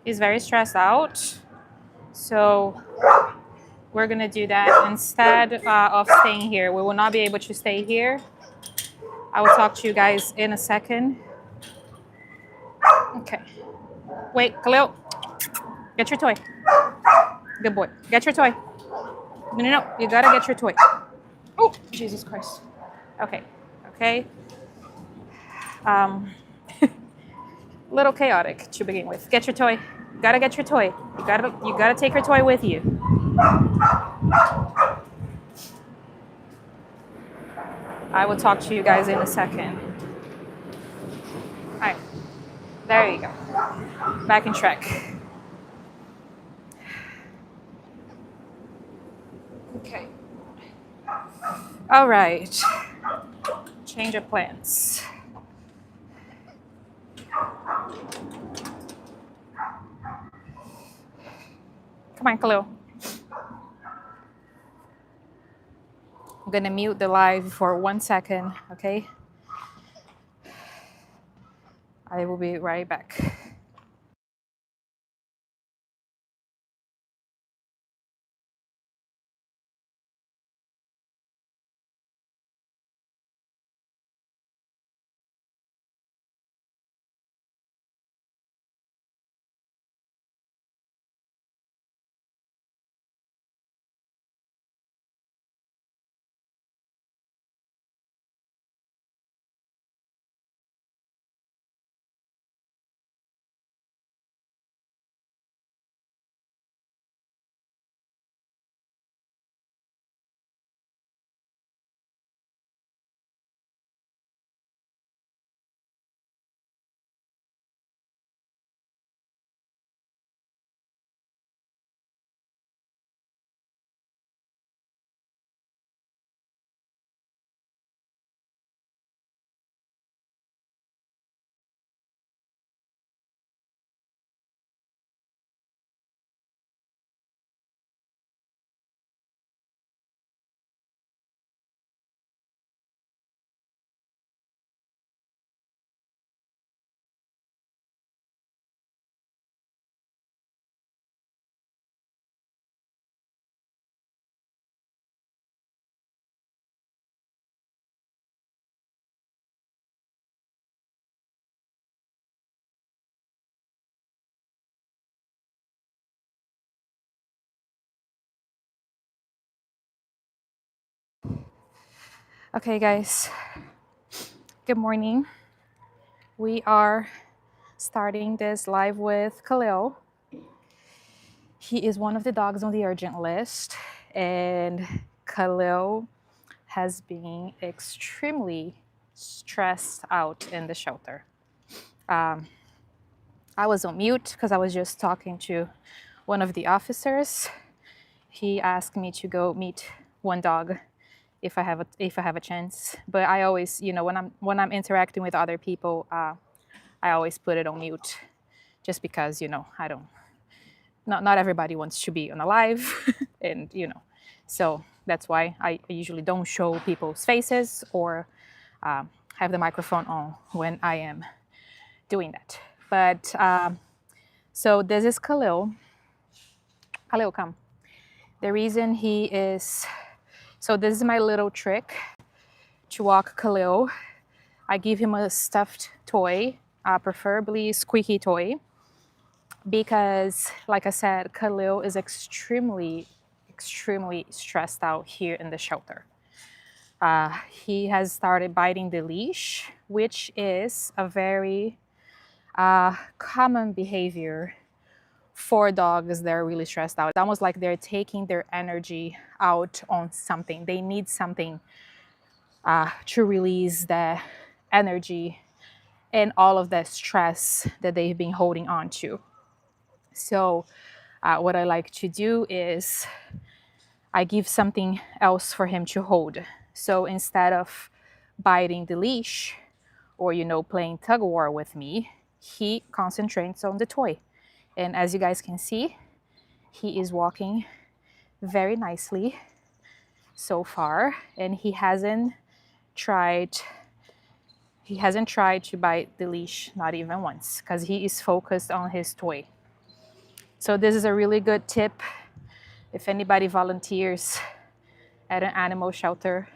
He's very stressed out. So we're gonna do that instead of staying here. We will not be able to stay here. I will talk to you guys in a second. Okay. Wait, Khalil, get your toy. Good boy. Get your toy. No. You gotta get your toy. Oh, Jesus Christ. Okay. Okay. Um, little chaotic to begin with. Get your toy. You gotta get your toy. You gotta take your toy with you. I will talk to you guys in a second. All right. There you go. Back in track. Okay. All right. Change of plans. Come on, Khalil. I'm gonna mute the live for 1 second, okay? I will be right back. Okay, guys. Good morning. We are starting this live with Khalil. He is one of the dogs on the urgent list, and Khalil has been extremely stressed out in the shelter. I was on mute because I was just talking to one of the officers. He asked me to go meet one dog if I have a chance. But I always, when I'm interacting with other people, I always put it on mute, just because I don't. Not everybody wants to be on a live, and so that's why I usually don't show people's faces or have the microphone on when I am doing that. But so this is Khalil. Khalil, come. The reason he is so this is my little trick to walk Khalil. I give him a stuffed toy, preferably squeaky toy, because, like I said, Khalil is extremely stressed out here in the shelter. He has started biting the leash, which is a very common behavior for dogs that are really stressed out. It's almost like they're taking their energy out on something. They need something to release the energy and all of the stress that they've been holding on to. So what I like to do is I give something else for him to hold. So instead of biting the leash or, playing tug of war with me, he concentrates on the toy. And as you guys can see, he is walking very nicely so far, and he hasn't tried to bite the leash, not even once, because he is focused on his toy. So this is a really good tip if anybody volunteers at an animal shelter.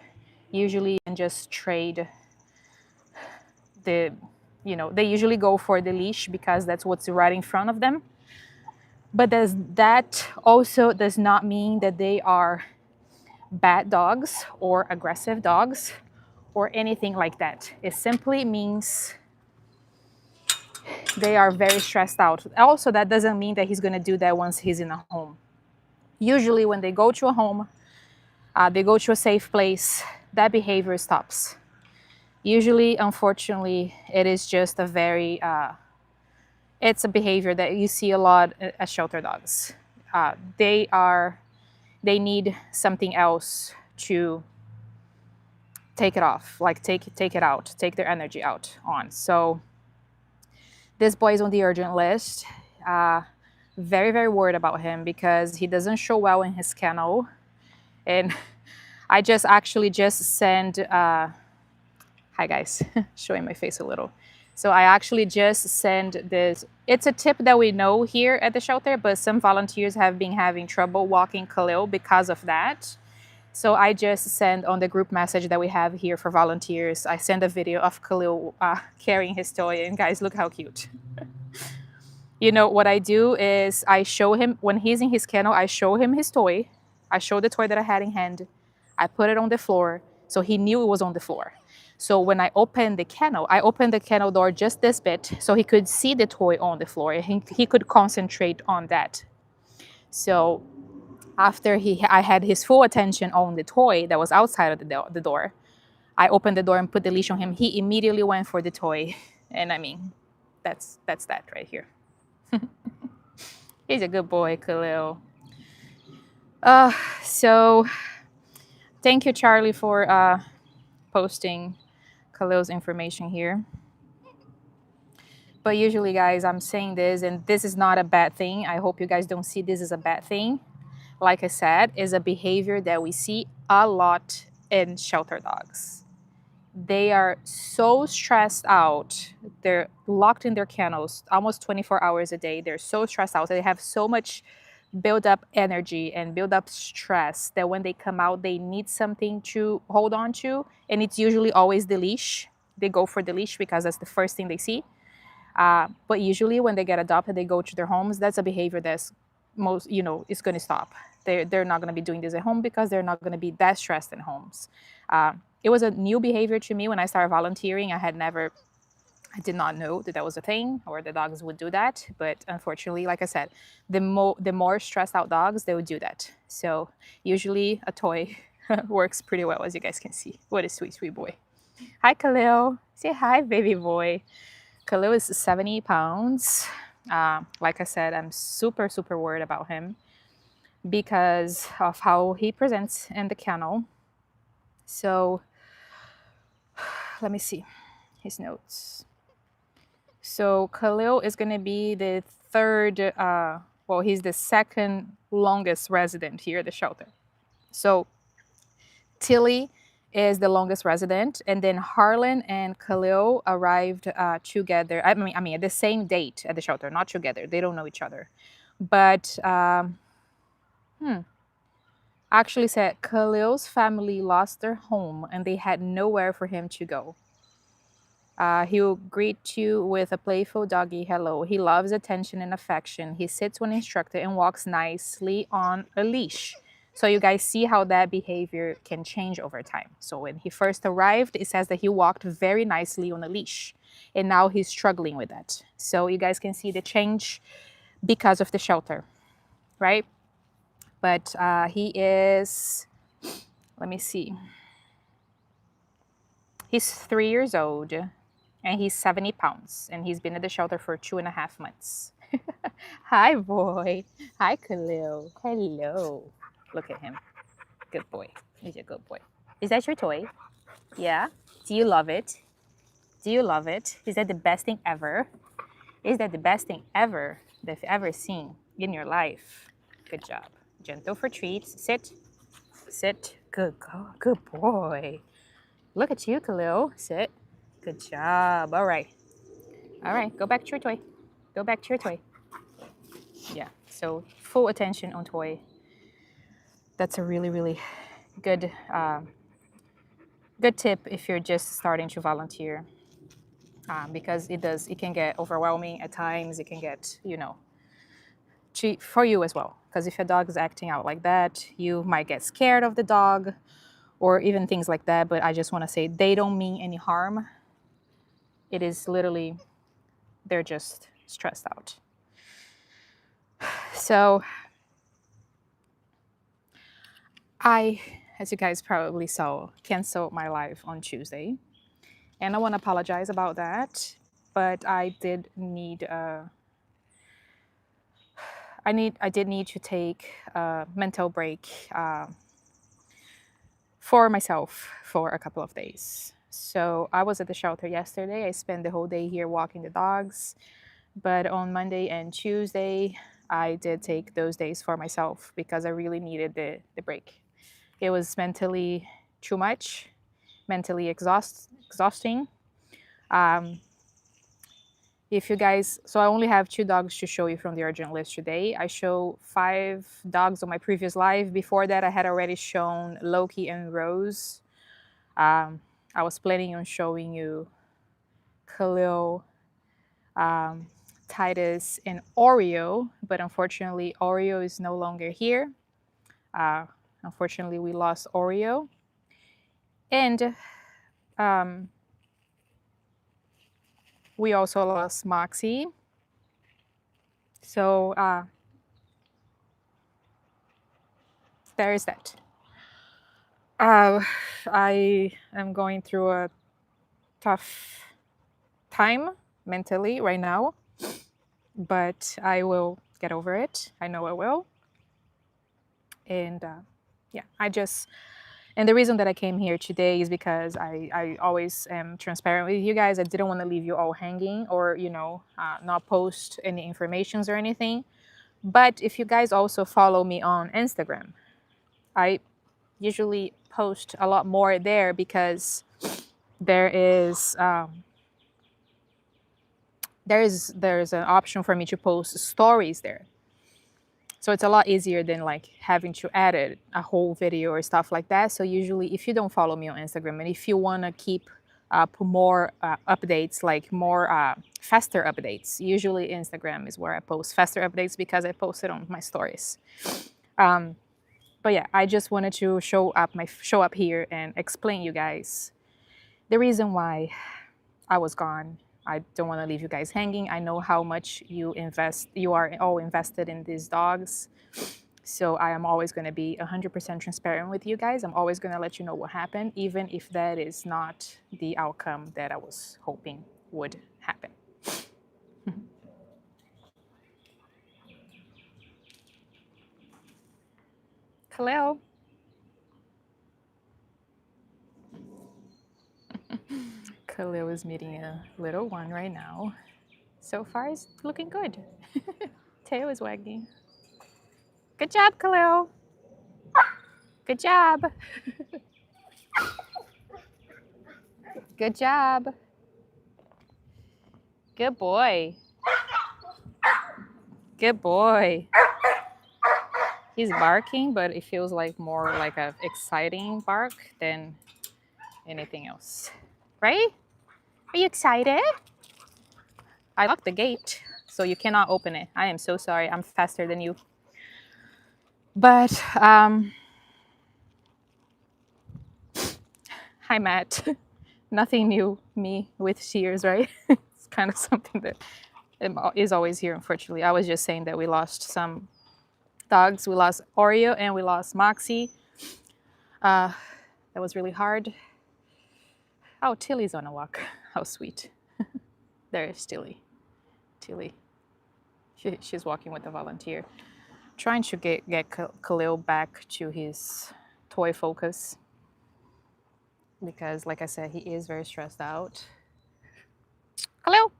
Usually you can just trade the, they usually go for the leash because that's what's right in front of them. But that also does not mean that they are bad dogs or aggressive dogs or anything like that. It simply means they are very stressed out. Also, that doesn't mean that he's going to do that once he's in a home. Usually when they go to a home, they go to a safe place, that behavior stops. Usually, unfortunately, it is just a very, it's a behavior that you see a lot as shelter dogs. They need something else to take it off, like take it out, take their energy out on. So this boy is on the urgent list. Very, very worried about him because he doesn't show well in his kennel. And I actually just sent, hi guys, showing my face a little. So I actually just sent this. It's a tip that we know here at the shelter, but some volunteers have been having trouble walking Khalil because of that. So I just sent on the group message that we have here for volunteers, I sent a video of Khalil carrying his toy, and guys, look how cute. What I do is I show him, when he's in his kennel, I show him his toy. I show the toy that I had in hand. I put it on the floor, so he knew it was on the floor. So when I opened the kennel door just this bit, so he could see the toy on the floor. He could concentrate on that. So after I had his full attention on the toy that was outside of the door, I opened the door and put the leash on him. He immediately went for the toy. And I mean, that's that right here. He's a good boy, Khalil. So thank you, Charlie, for posting Khalil's information here. But usually, guys, I'm saying this, and this is not a bad thing. I hope you guys don't see this as a bad thing. Like I said, is a behavior that we see a lot in shelter dogs. They are so stressed out. They're locked in their kennels almost 24 hours a day. They're so stressed out. They have so much build up energy and build up stress that when they come out, they need something to hold on to. And it's usually always the leash. They go for the leash because that's the first thing they see. But usually when they get adopted, they go to their homes. That's a behavior that's it's going to stop. They're not going to be doing this at home because they're not going to be that stressed in homes. It was a new behavior to me when I started volunteering. I did not know that was a thing or the dogs would do that. But unfortunately, like I said, the more stressed out dogs, they would do that. So usually a toy works pretty well, as you guys can see. What a sweet, sweet boy. Hi, Khalil. Say hi, baby boy. Khalil is 70 pounds. Like I said, I'm super, super worried about him because of how he presents in the kennel. So let me see his notes. So Khalil is going to be the third, he's the second longest resident here at the shelter. So Tilly is the longest resident, and then Harlan and Khalil arrived together. I mean, at the same date at the shelter, not together. They don't know each other. But actually said Khalil's family lost their home and they had nowhere for him to go. He'll greet you with a playful doggy hello. He loves attention and affection. He sits when instructed and walks nicely on a leash. So you guys see how that behavior can change over time. So when he first arrived, it says that he walked very nicely on a leash. And now he's struggling with that. So you guys can see the change because of the shelter, right? But he is, let me see. He's 3 years old and he's 70 pounds. And he's been at the shelter for 2.5 months. Hi, boy. Hi, Khalil. Hello. Look at him. Good boy. He's a good boy. Is that your toy? Yeah? Do you love it? Do you love it? Is that the best thing ever? Is that the best thing ever that you've ever seen in your life? Good job. Gentle for treats. Sit. Sit. Good boy. Look at you, Khalil. Sit. Good job. All right. All right. Go back to your toy. Go back to your toy. Yeah, so full attention on toy. That's a really, really good, good tip if you're just starting to volunteer, because it can get overwhelming at times. It can get, cheap for you as well. Because if your dog is acting out like that, you might get scared of the dog or even things like that. But I just want to say they don't mean any harm. It is literally, they're just stressed out. So I, as you guys probably saw, canceled my live on Tuesday. And I want to apologize about that. But I did need I did need to take a mental break for myself for a couple of days. So I was at the shelter yesterday. I spent the whole day here walking the dogs. But on Monday and Tuesday, I did take those days for myself because I really needed the break. It was mentally too much, mentally exhausting. Um, if you guys, so I only have 2 dogs to show you from the urgent list today. I show 5 dogs on my previous live. Before that, I had already shown Loki and Rose. I was planning on showing you Khalil, Titus, and Oreo, but unfortunately, Oreo is no longer here. Unfortunately, we lost Oreo. And we also lost Moxie. So there is that. I am going through a tough time mentally right now, but I will get over it. I know I will. And yeah, and the reason that I came here today is because I always am transparent with you guys. I didn't want to leave you all hanging or, not post any informations or anything. But if you guys also follow me on Instagram, I usually post a lot more there because there is there's an option for me to post stories there. So it's a lot easier than like having to edit a whole video or stuff like that. So usually if you don't follow me on Instagram and if you want to keep up more updates, like more faster updates, usually Instagram is where I post faster updates because I post it on my stories. But yeah, I just wanted to show up here and explain you guys the reason why I was gone. I don't want to leave you guys hanging. I know how much you are all invested in these dogs. So I am always going to be 100% transparent with you guys. I'm always going to let you know what happened, even if that is not the outcome that I was hoping would happen. Khalil. Khalil is meeting a little one right now. So far, it's looking good. Tail is wagging. Good job, Khalil. Good job. Good job. Good boy. Good boy. He's barking, but it feels like more like a exciting bark than anything else. Right? Are you excited? I locked the gate, so you cannot open it. I am so sorry. I'm faster than you. But hi, Matt. Nothing new, me with shears, right? It's kind of something that is always here, unfortunately. I was just saying that we lost some dogs. We lost Oreo and we lost Moxie. That was really hard. Oh, Tilly's on a walk. How sweet. There's Tilly. Tilly. She's walking with a volunteer. Trying to get Khalil back to his toy focus. Because, like I said, he is very stressed out. Khalil!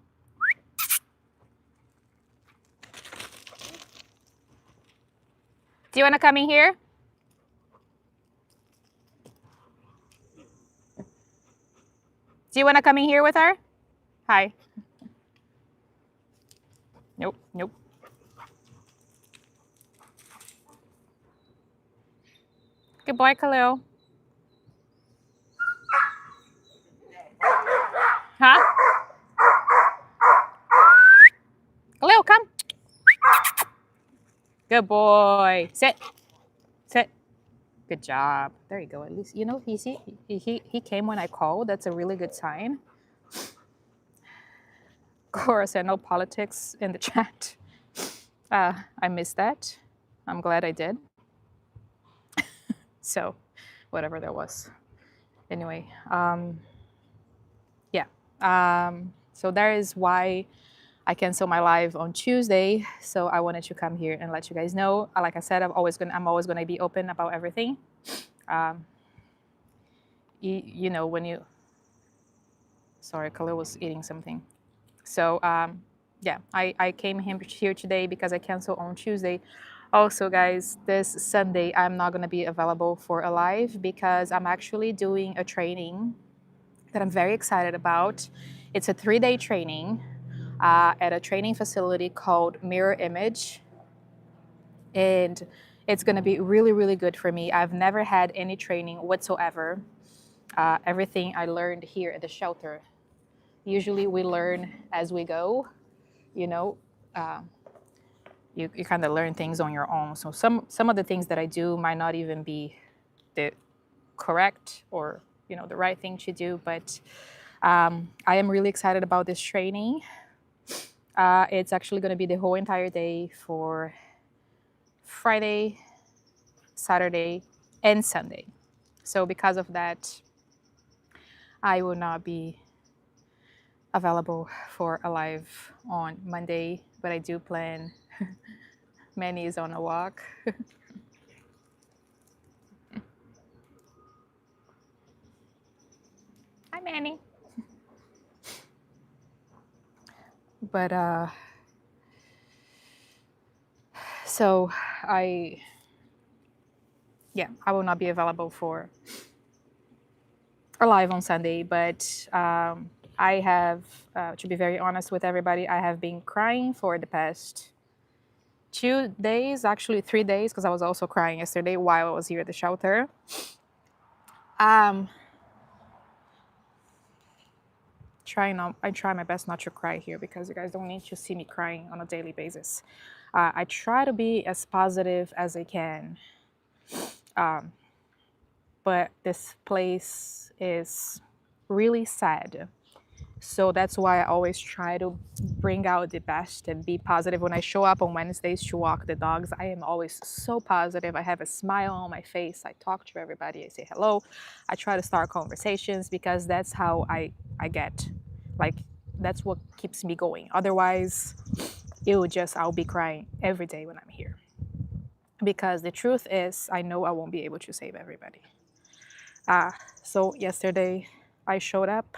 Do you want to come in here? Do you want to come in here with her? Hi. Nope, nope. Good boy, Khalil. Huh? Khalil, come. Good boy. Sit. Sit. Good job. There you go. At least, you know, he came when I called. That's a really good sign. Of course, I know politics in the chat. I missed that. I'm glad I did. So, whatever that was. Anyway, yeah. So that is why I canceled my live on Tuesday. So I wanted to come here and let you guys know. Like I said, I'm always gonna be open about everything. You know, when you. Sorry, Khalil was eating something. So yeah, I came here today because I canceled on Tuesday. Also, guys, this Sunday I'm not gonna be available for a live because I'm actually doing a training that I'm very excited about. It's a 3-day training at a training facility called Mirror Image. And it's going to be really, really good for me. I've never had any training whatsoever. Everything I learned here at the shelter. Usually we learn as we go, you know. You kind of learn things on your own. So some of the things that I do might not even be the correct or, you know, the right thing to do, but I am really excited about this training. It's actually going to be the whole entire day for Friday, Saturday, and Sunday. So because of that, I will not be available for a live on Monday, but I do plan. Manny is on a walk. Hi, Manny. But so I will not be available for a live on Sunday, but I have, to be very honest with everybody, I have been crying for the past 2 days, actually 3 days, because I was also crying yesterday while I was here at the shelter. I try my best not to cry here because you guys don't need to see me crying on a daily basis. I try to be as positive as I can. But this place is really sad. So that's why I always try to bring out the best and be positive. When I show up on Wednesdays to walk the dogs, I am always so positive. I have a smile on my face. I talk to everybody. I say hello. I try to start conversations because that's how I get. Like, that's what keeps me going. Otherwise, I'll be crying every day when I'm here. Because the truth is, I know I won't be able to save everybody. So yesterday, I showed up.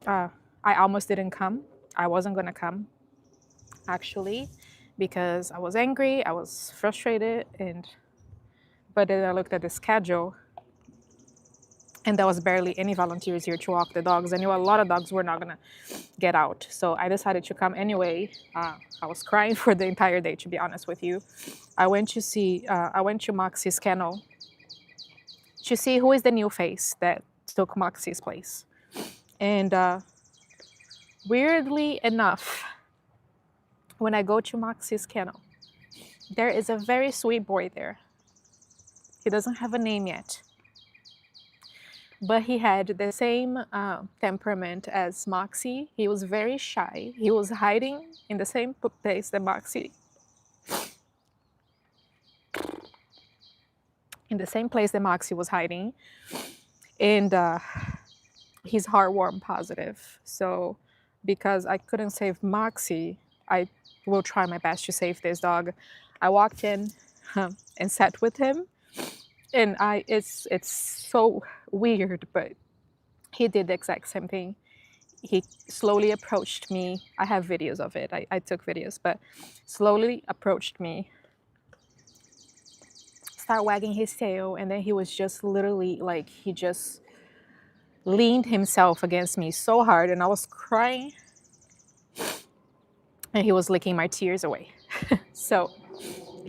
I almost didn't come. I wasn't gonna come, actually, because I was angry, I was frustrated, but then I looked at the schedule, and there was barely any volunteers here to walk the dogs. I knew a lot of dogs were not gonna get out, so I decided to come anyway. I was crying for the entire day, to be honest with you. I went to Moxie's kennel to see who is the new face that took Moxie's place. And weirdly enough, when I go to Moxie's kennel, there is a very sweet boy there. He doesn't have a name yet, but he had the same temperament as Moxie. He was very shy. He was hiding in the same place that Moxie. In the same place that Moxie was hiding, and he's heartworm positive. So, because I couldn't save Moxie, I will try my best to save this dog. I walked in and sat with him, and it's so weird, but he did the exact same thing. He slowly approached me. I have videos of it. I took videos, but slowly approached me, start wagging his tail, and then he was just literally like, he just leaned himself against me so hard, and I was crying, and he was licking my tears away. So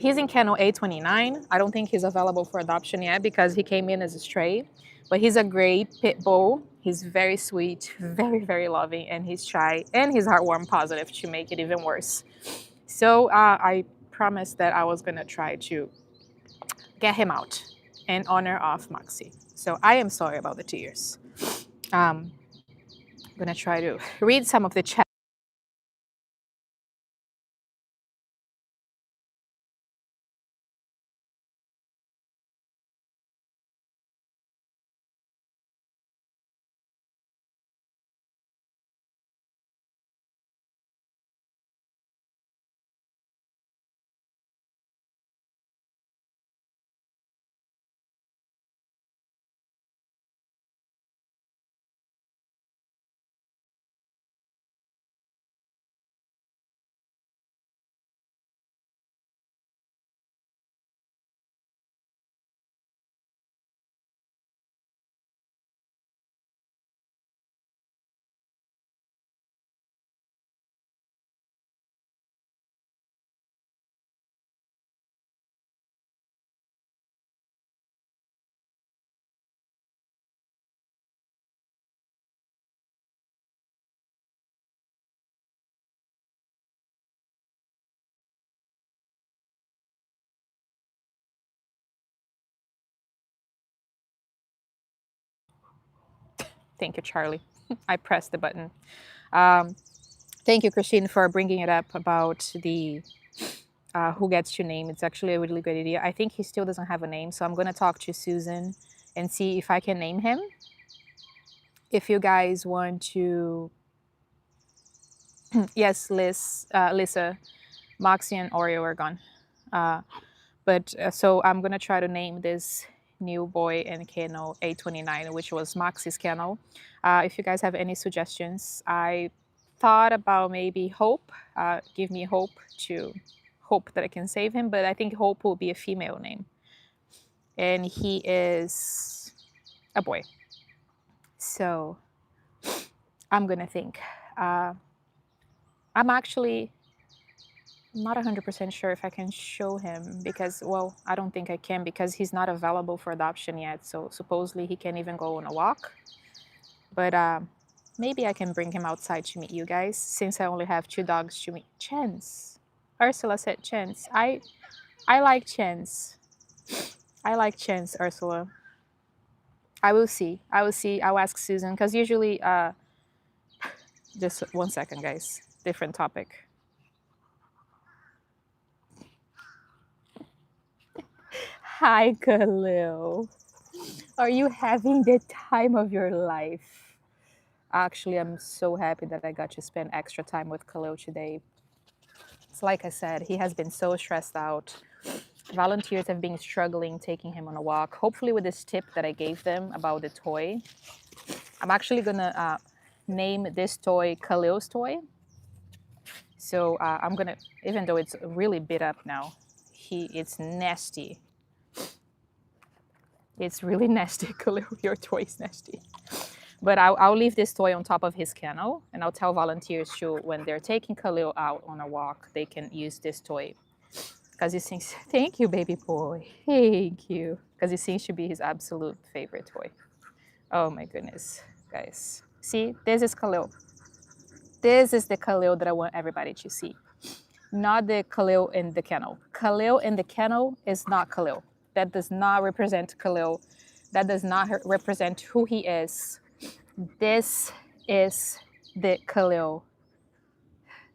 He's in kennel A29. I don't think he's available for adoption yet because he came in as a stray, but he's a great pit bull. He's very sweet, very, very loving, and he's shy, and he's heartworm positive to make it even worse. So I promised that I was gonna try to get him out in honor of Moxie. So I am sorry about the tears. I'm gonna try to read some of the chat. Thank you, Charlie. I pressed the button. Um, Thank you, Christine, for bringing it up about the who gets to name. It's actually a really good idea. I think he still doesn't have a name, so I'm going to talk to Susan and see if I can name him. If you guys want to, yes, Lisa, Moxie, and Oreo are gone. So I'm going to try to name this new boy in kennel A29, which was Moxie's kennel. If you guys have any suggestions, I thought about maybe Hope. Give me hope to hope that I can save him, but I think Hope will be a female name. And he is a boy. So I'm gonna think. I'm actually not 100% sure if I can show him because, well, I don't think I can because he's not available for adoption yet. So supposedly he can't even go on a walk. But maybe I can bring him outside to meet you guys since I only have 2 dogs to meet. Chance. Ursula said Chance. I like Chance. I like Chance, Ursula. I will see. I will see. I'll ask Susan because usually, just 1 second, guys. Different topic. Hi, Khalil. Are you having the time of your life? Actually, I'm so happy that I got to spend extra time with Khalil today. It's like I said, he has been so stressed out. Volunteers have been struggling taking him on a walk. Hopefully with this tip that I gave them about the toy. I'm actually gonna name this toy Khalil's toy. So I'm gonna, even though it's really beat up now, it's nasty. It's really nasty, Khalil. Your toy is nasty. But I'll leave this toy on top of his kennel, and I'll tell volunteers to, when they're taking Khalil out on a walk, they can use this toy. Because he seems, thank you, baby boy. Thank you. Because it seems to be his absolute favorite toy. Oh my goodness, guys. See, this is Khalil. This is the Khalil that I want everybody to see. Not the Khalil in the kennel. Khalil in the kennel is not Khalil. That does not represent Khalil. That does not represent who he is. This is the Khalil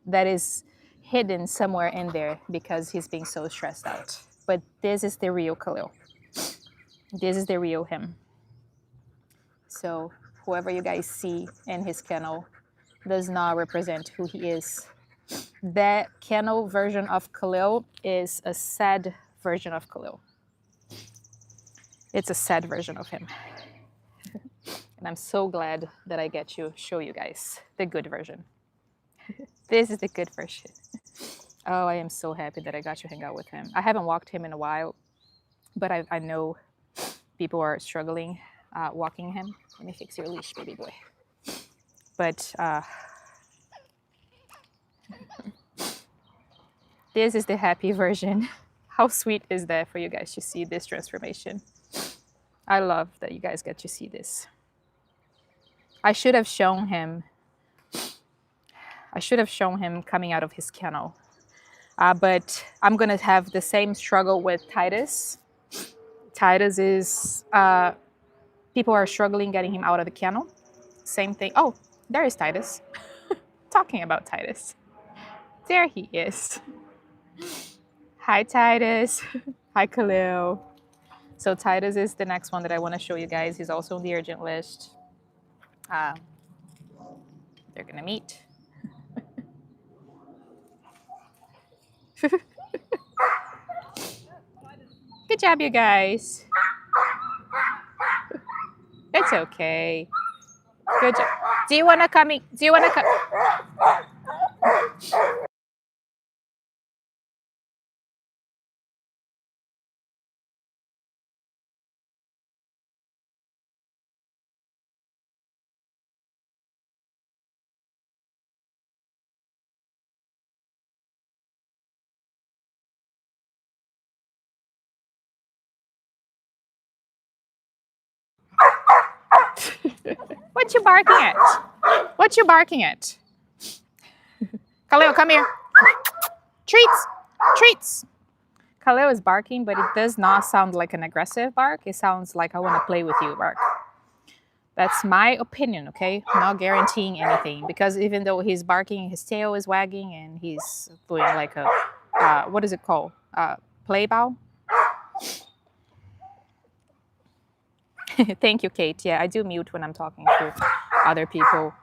that is hidden somewhere in there because he's being so stressed out. But this is the real Khalil. This is the real him. So whoever you guys see in his kennel does not represent who he is. That kennel version of Khalil is a sad version of Khalil. It's a sad version of him. And I'm so glad that I get to show you guys the good version. This is the good version. Oh, I am so happy that I got to hang out with him. I haven't walked him in a while, but I know people are struggling walking him. Let me fix your leash, baby boy. But this is the happy version. How sweet is that for you guys to see this transformation? I love that you guys get to see this. I should have shown him coming out of his kennel. But I'm gonna have the same struggle with Titus. Titus is, people are struggling getting him out of the kennel. Same thing. Oh, there is Titus. Talking about Titus. There he is. Hi, Titus. Hi, Khalil. So Titus is the next one that I want to show you guys. He's also on the urgent list. They're gonna meet. Good job, you guys. It's okay. Good job. Do you want to come? Do you want to come? What you barking at? What you barking at? Khalil, come here. Treats, treats. Khalil is barking, but it does not sound like an aggressive bark. It sounds like I want to play with you bark. That's my opinion, okay? I'm not guaranteeing anything because even though he's barking, his tail is wagging and he's doing like a, what is it called? Play bow? Thank you, Kate. Yeah, I do mute when I'm talking to other people.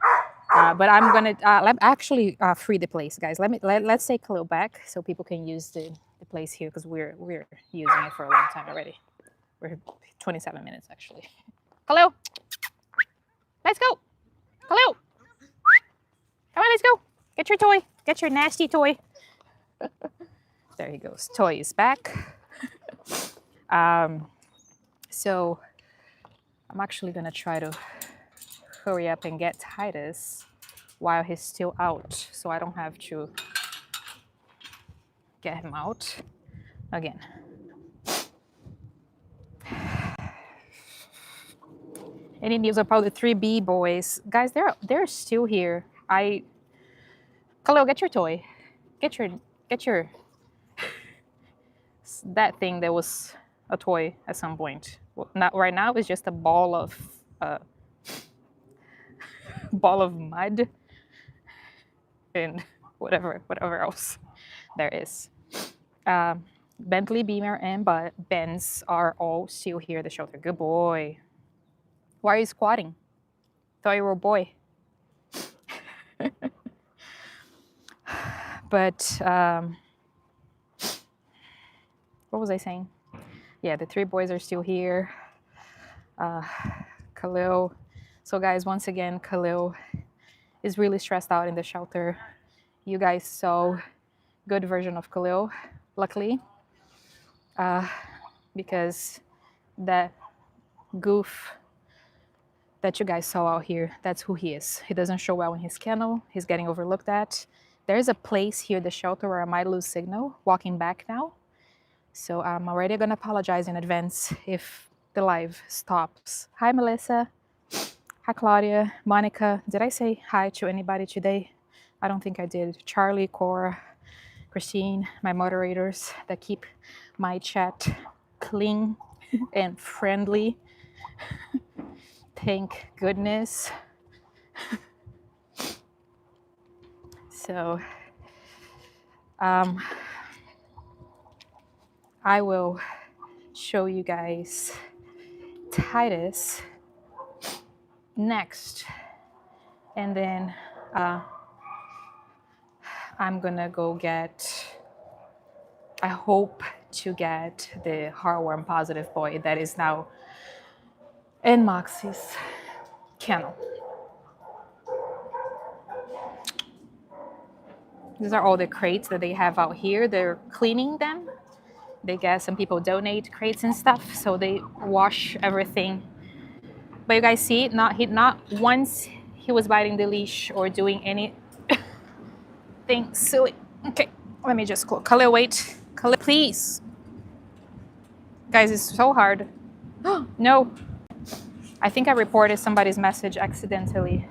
But I'm gonna actually free the place, guys. Let's take Khalil back so people can use the place here because we're using it for a long time already. We're 27 minutes actually. Khalil, let's go. Khalil, come on, let's go. Get your toy. Get your nasty toy. There he goes. Toy is back. So I'm actually gonna try to hurry up and get Titus while he's still out, so I don't have to get him out again. Any news about the 3B boys? Guys, they're still here. Khalil, get your toy. Get your that thing that was a toy at some point. Well, not right now. It's just a ball of mud and whatever else there is. Bentley, Beamer, and Benz are all still here at the shelter. Good boy. Why are you squatting? Thought you were a boy. But what was I saying? Yeah, the 3 boys are still here. Khalil. So guys, once again, Khalil is really stressed out in the shelter. You guys saw good version of Khalil, luckily, because that goof that you guys saw out here, that's who he is. He doesn't show well in his kennel. He's getting overlooked at. There's a place here, the shelter, where I might lose signal walking back now. So I'm already gonna apologize in advance if the live stops. Hi, Melissa. Hi, Claudia. Monica. Did I say hi to anybody today? I don't think I did. Charlie, Cora, Christine, my moderators that keep my chat clean and friendly. Thank goodness. So I will show you guys Titus next, and then I'm gonna go get, I hope to get the heartworm positive boy that is now in Moxie's kennel. These are all the crates that they have out here. They're cleaning them. They get some people donate crates and stuff, so they wash everything. But you guys see, not once he was biting the leash or doing anything silly. Okay, let me just close. Khalil, wait. Khalil, please. Guys, it's so hard. No. I think I reported somebody's message accidentally.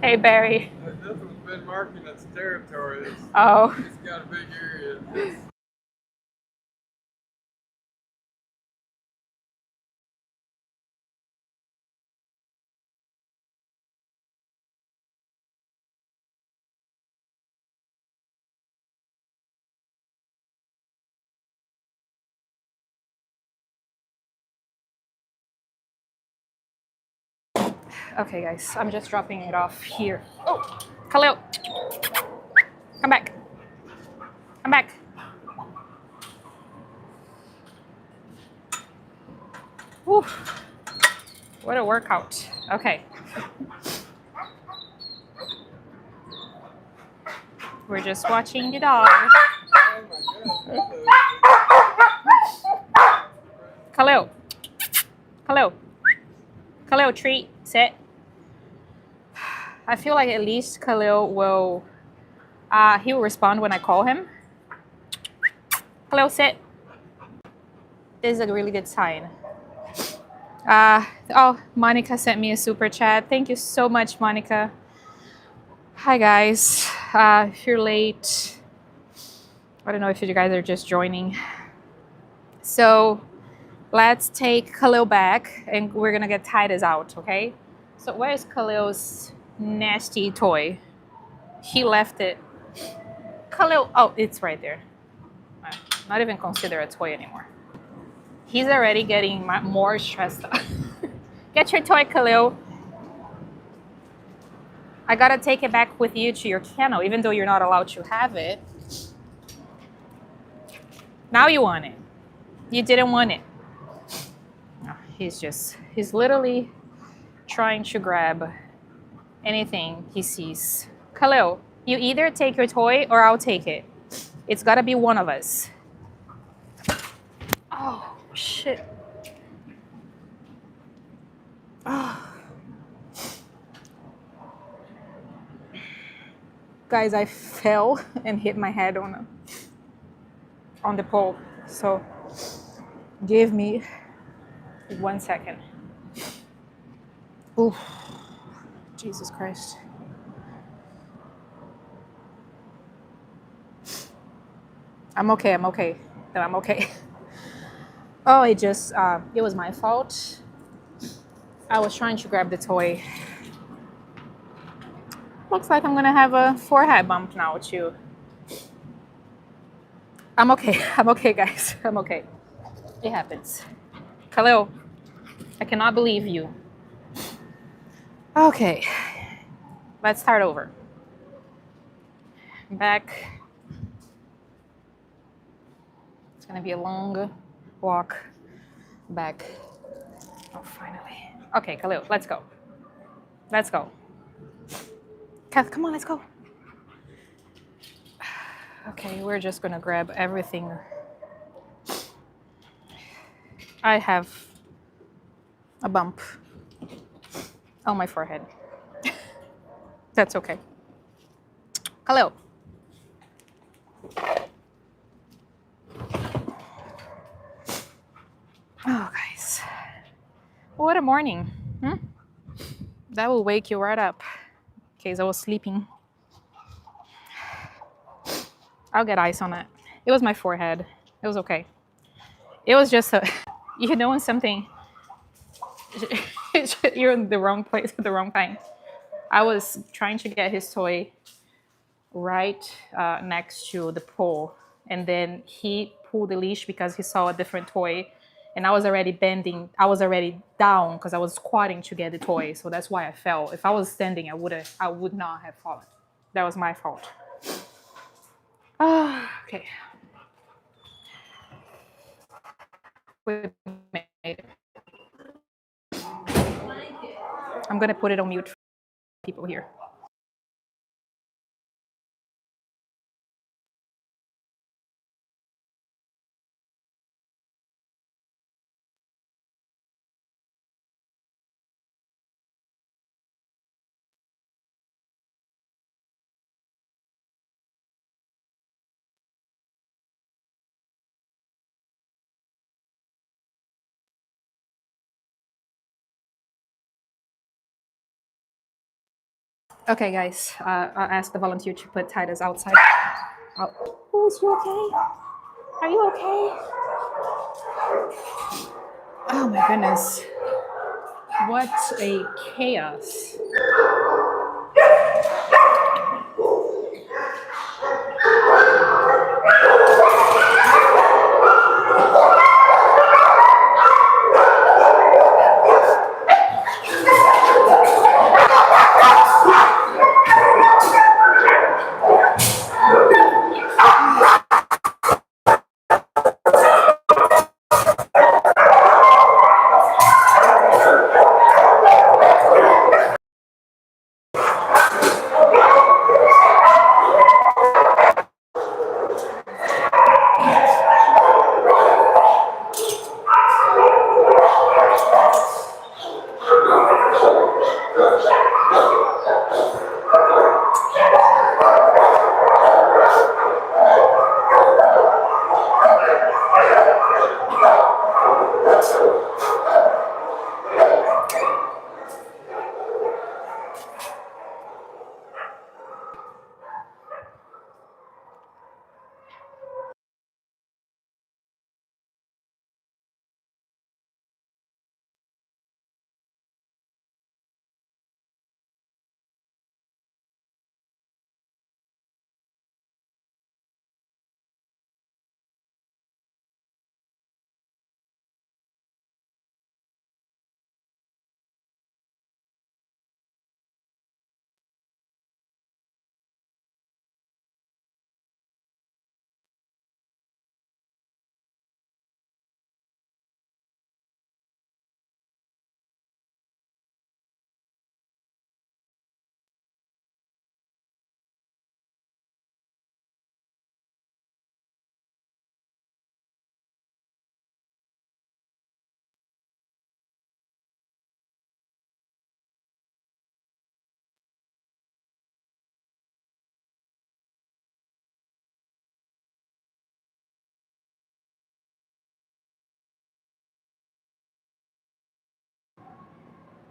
Hey, Barry. This one's been marking its territory. Oh. It's got a big area. Okay, guys, I'm just dropping it off here. Oh, Khalil, come back. Come back. Whew. What a workout. Okay. We're just watching the dog. Khalil. Khalil. Khalil, treat. Sit. I feel like at least Khalil will, he will respond when I call him. Khalil, sit. This is a really good sign. Oh, Monica sent me a super chat. Thank you so much, Monica. Hi, guys. If you're late, I don't know if you guys are just joining. So let's take Khalil back and we're gonna get Titus out, okay? So where's Khalil's nasty toy? He left it. Khalil, oh, it's right there. Not even consider a toy anymore. He's already getting more stressed out. Get your toy, Khalil. I gotta take it back with you to your kennel, even though you're not allowed to have it. Now you want it. You didn't want it. No, he's literally trying to grab anything he sees. Khalil, you either take your toy or I'll take it. It's gotta be one of us. Oh, shit. Oh. Guys, I fell and hit my head on the pole. So give me 1 second. Ooh, Jesus Christ. I'm okay. I'm okay. No, I'm okay. Oh, it was my fault. I was trying to grab the toy. Looks like I'm gonna have a forehead bump now too. I'm okay. I'm okay, guys. I'm okay. It happens. Khalil, I cannot believe you. Okay, let's start over. Back. It's gonna be a long walk back. Oh, finally. Okay, Khalil, let's go. Let's go. Kath, come on, let's go. Okay, we're just gonna grab everything. I have a bump on my forehead. That's okay. Khalil. Oh, guys. What a morning. That will wake you right up. In case I was sleeping. I'll get ice on it. It was my forehead. It was okay. It was just a, you know, when something, you're in the wrong place at the wrong time. I was trying to get his toy right next to the pole, and then he pulled the leash because he saw a different toy, and I was already bending. I was already down because I was squatting to get the toy, so that's why I fell. If I was standing, I would not have fallen. That was my fault. Okay. We made it. I'm gonna put it on mute for people here. Okay, guys, I'll ask the volunteer to put Titus outside. Oh, is you okay? Are you okay? Oh my goodness. What a chaos.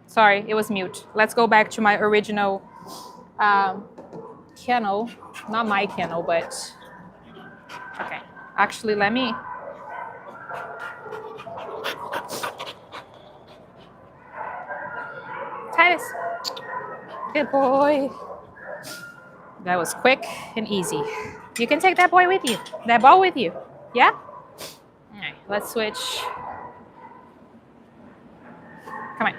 Sorry, it was mute. Let's go back to my original um, kennel. Not my kennel, but okay. Actually, let me. Titus, good boy. That was quick and easy. You can take that boy with you, that ball with you. Yeah? All right, let's switch. Come on.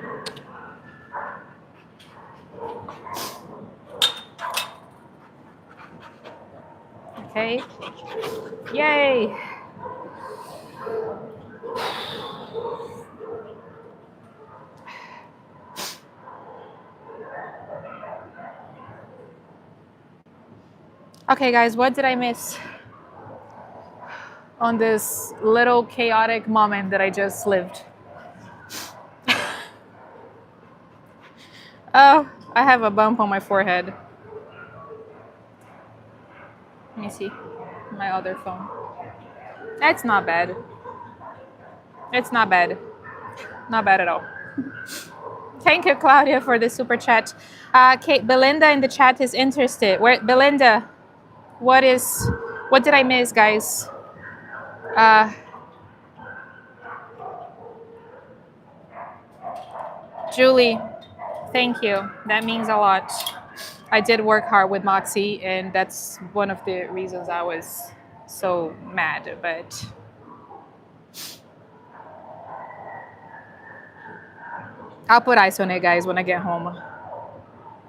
Okay. Yay. Okay, guys, what did I miss on this little chaotic moment that I just lived? Oh, I have a bump on my forehead. Let me see. My other phone. It's not bad. It's not bad. Not bad at all. Thank you, Claudia, for the super chat. Kate, Belinda in the chat is interested. Where, Belinda? What did I miss, guys? Uh, Julie, thank you. That means a lot. I did work hard with Moxie, and that's one of the reasons I was so mad. But I'll put ice on it, guys, when I get home.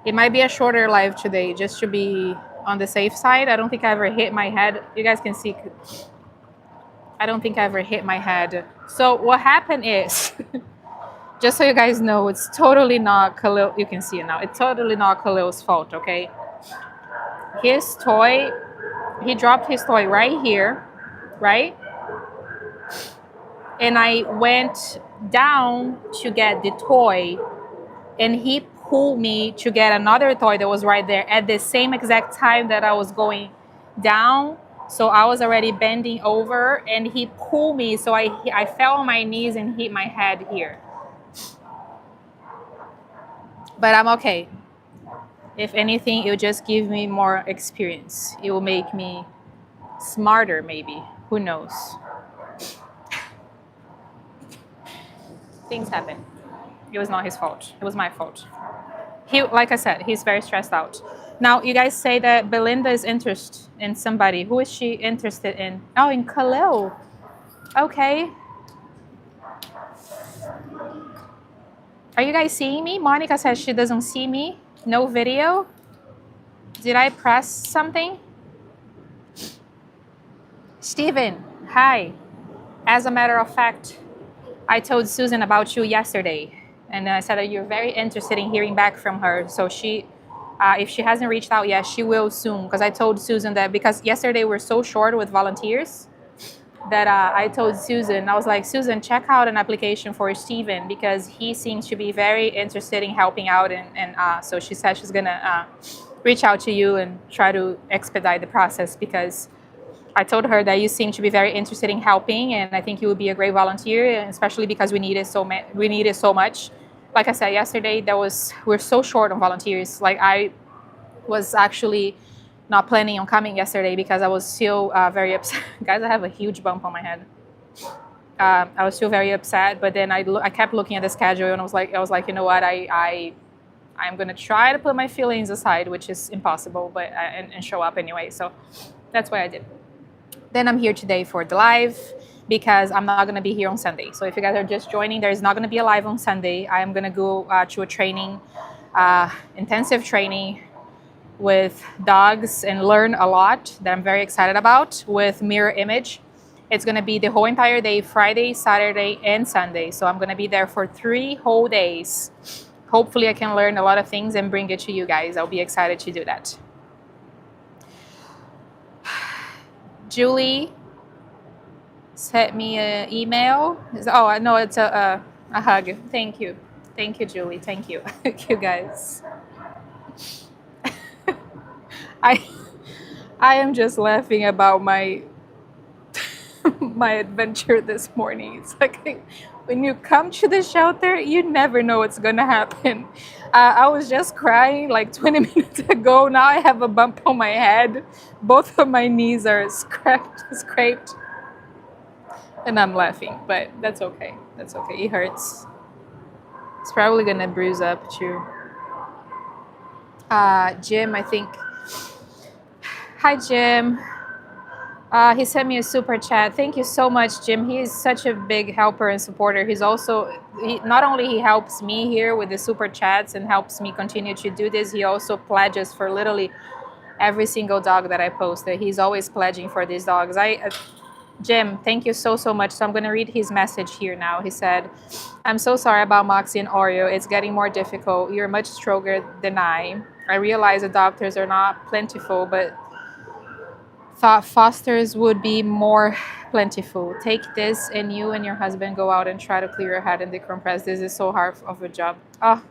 It might be a shorter live today, just to be on the safe side. I don't think I ever hit my head. You guys can see. I don't think I ever hit my head. So what happened is, just so you guys know, it's totally not Khalil. You can see it now. It's totally not Khalil's fault, okay? His toy, he dropped his toy right here, right? And I went down to get the toy, and he pulled me to get another toy that was right there at the same exact time that I was going down. So I was already bending over, and he pulled me, so I fell on my knees and hit my head here. But I'm okay. If anything, it will just give me more experience. It will make me smarter, maybe. Who knows? Things happen. It was not his fault. It was my fault. He, like I said, he's very stressed out. Now, you guys say that Belinda is interested in somebody. Who is she interested in? Oh, in Khalil. Okay. Are you guys seeing me? Monica says she doesn't see me. No video. Did I press something? Steven, hi. As a matter of fact, I told Susan about you yesterday, and I said that you're very interested in hearing back from her. So if she hasn't reached out yet, she will soon. Because I told Susan that because yesterday we're so short with volunteers that I told Susan, I was like, Susan, check out an application for Steven because he seems to be very interested in helping out. And so she said she's gonna reach out to you and try to expedite the process because I told her that you seem to be very interested in helping, and I think you would be a great volunteer, especially because we need it so much. Like I said yesterday, we're so short on volunteers. Like I was actually not planning on coming yesterday because I was still very upset. Guys, I have a huge bump on my head. I was still very upset, but then I kept looking at the schedule and I was like, you know what, I'm gonna try to put my feelings aside, which is impossible, but and show up anyway. So that's what I did. Then I'm here today for the live because I'm not going to be here on Sunday. So if you guys are just joining, there's not going to be a live on Sunday. I am going to go to a training, intensive training with dogs and learn a lot that I'm very excited about with Mirror Image. It's going to be the whole entire day, Friday, Saturday, and Sunday. So I'm going to be there for 3 whole days. Hopefully I can learn a lot of things and bring it to you guys. I'll be excited to do that. Julie sent me an email. Oh, no, it's a hug. Thank you. Thank you, Julie. Thank you. Thank you, guys. I am just laughing about my my adventure this morning. It's like when you come to the shelter, you never know what's going to happen. I was just crying like 20 minutes ago. Now I have a bump on my head. Both of my knees are scraped. And I'm laughing, but that's okay. That's okay. It hurts. It's probably going to bruise up too. Jim, I think. Hi, Jim. He sent me a super chat. Thank you so much, Jim. He is such a big helper and supporter. Not only he helps me here with the super chats and helps me continue to do this, he also pledges for literally every single dog that I post. He's always pledging for these dogs. Jim, thank you so much. So I'm going to read his message here now. He said, I'm so sorry about Moxie and Oreo. It's getting more difficult. You're much stronger than I. I realize the doctors are not plentiful, but thought fosters would be more plentiful. Take this and you and your husband go out and try to clear your head and decompress. This is so hard of a job. Oh,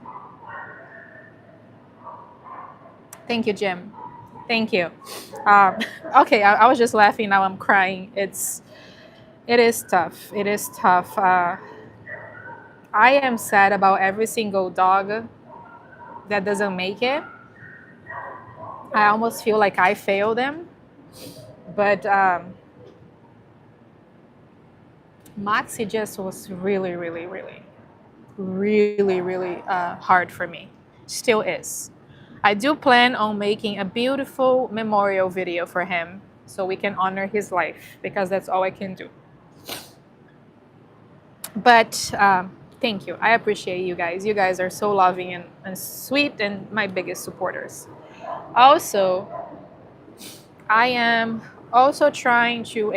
thank you, Jim. Thank you. Okay, I was just laughing. Now I'm crying. It is tough. It is tough. I am sad about every single dog that doesn't make it. I almost feel like I fail them. But Moxie just was really hard for me. Still is. I do plan on making a beautiful memorial video for him so we can honor his life because that's all I can do. But thank you. I appreciate you guys. You guys are so loving and sweet and my biggest supporters. Also, I am also trying to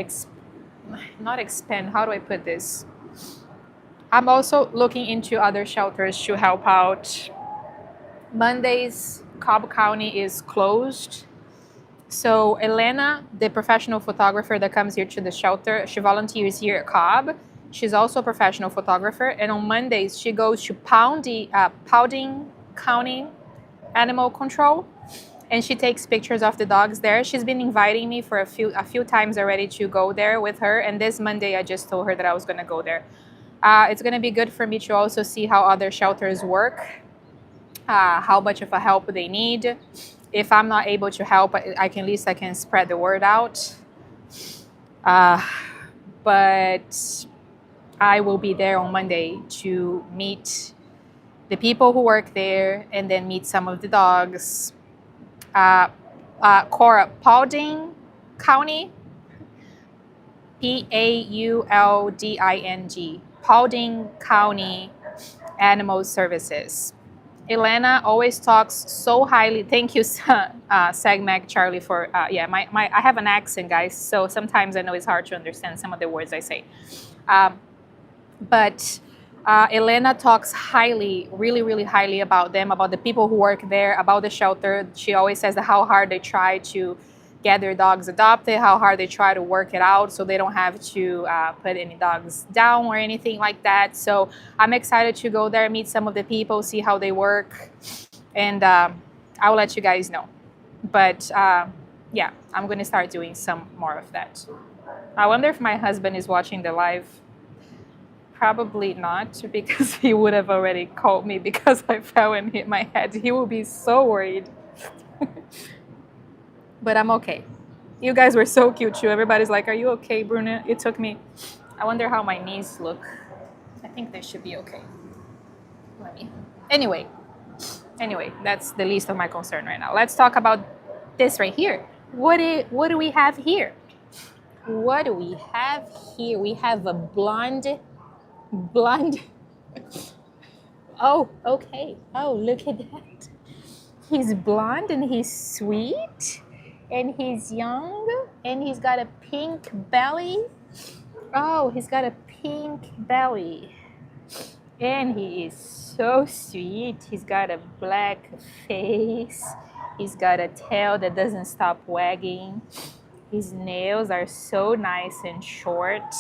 not expand, how do I put this? I'm also looking into other shelters to help out. Mondays, Cobb County is closed. So Elena, the professional photographer that comes here to the shelter, she volunteers here at Cobb. She's also a professional photographer. And on Mondays, she goes to Paulding County Animal Control. And she takes pictures of the dogs there. She's been inviting me for a few times already to go there with her. And this Monday, I just told her that I was going to go there. It's going to be good for me to also see how other shelters work. how much of a help they need. If I'm not able to help, I can at least I can spread the word out. But I will be there on Monday to meet the people who work there and then meet some of the dogs. Paulding County, Paulding, Paulding County Animal Services. Elena always talks so highly. Thank you, Sagmag Charlie, for I have an accent, guys, so sometimes I know it's hard to understand some of the words I say. But Elena talks highly, really, really highly about them, about the people who work there, about the shelter. She always says how hard they try to get their dogs adopted, how hard they try to work it out so they don't have to put any dogs down or anything like that. So I'm excited to go there, meet some of the people, see how they work, and I will let you guys know. But yeah, I'm going to start doing some more of that. I wonder if my husband is watching the live. Probably not, because he would have already called me because I fell and hit my head. He will be so worried. But I'm okay. You guys were so cute too. Everybody's like, "Are you okay, Bruna?" It took me. I wonder how my knees look. I think they should be okay. Let me. Anyway, that's the least of my concern right now. Let's talk about this right here. What do we have here? What do we have here? We have a blonde. Oh, okay. Oh, look at that. He's blonde and he's sweet and he's young and he's got a pink belly. Oh, he's got a pink belly. And he is so sweet. He's got a black face. He's got a tail that doesn't stop wagging. His nails are so nice and short.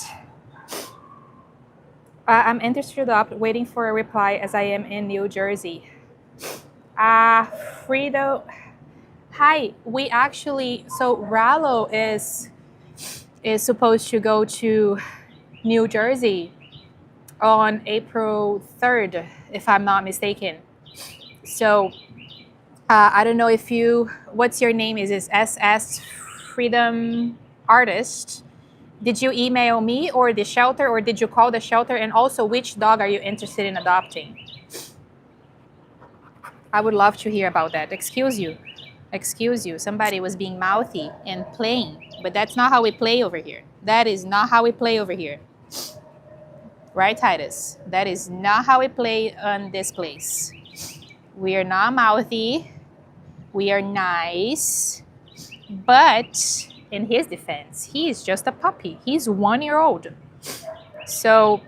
I'm interested waiting for a reply as I am in New Jersey. Frido, hi. We actually, so Rallo is supposed to go to New Jersey on April 3rd, if I'm not mistaken. So I don't know if what's your name? Is this SS Freedom Artist? Did you email me or the shelter, or did you call the shelter? And also, which dog are you interested in adopting? I would love to hear about that. Excuse you. Somebody was being mouthy and playing, but that's not how we play over here. That is not how we play over here. Right, Titus? That is not how we play on this place. We are not mouthy. We are nice. But in his defense, he is just a puppy. He's 1 year old. So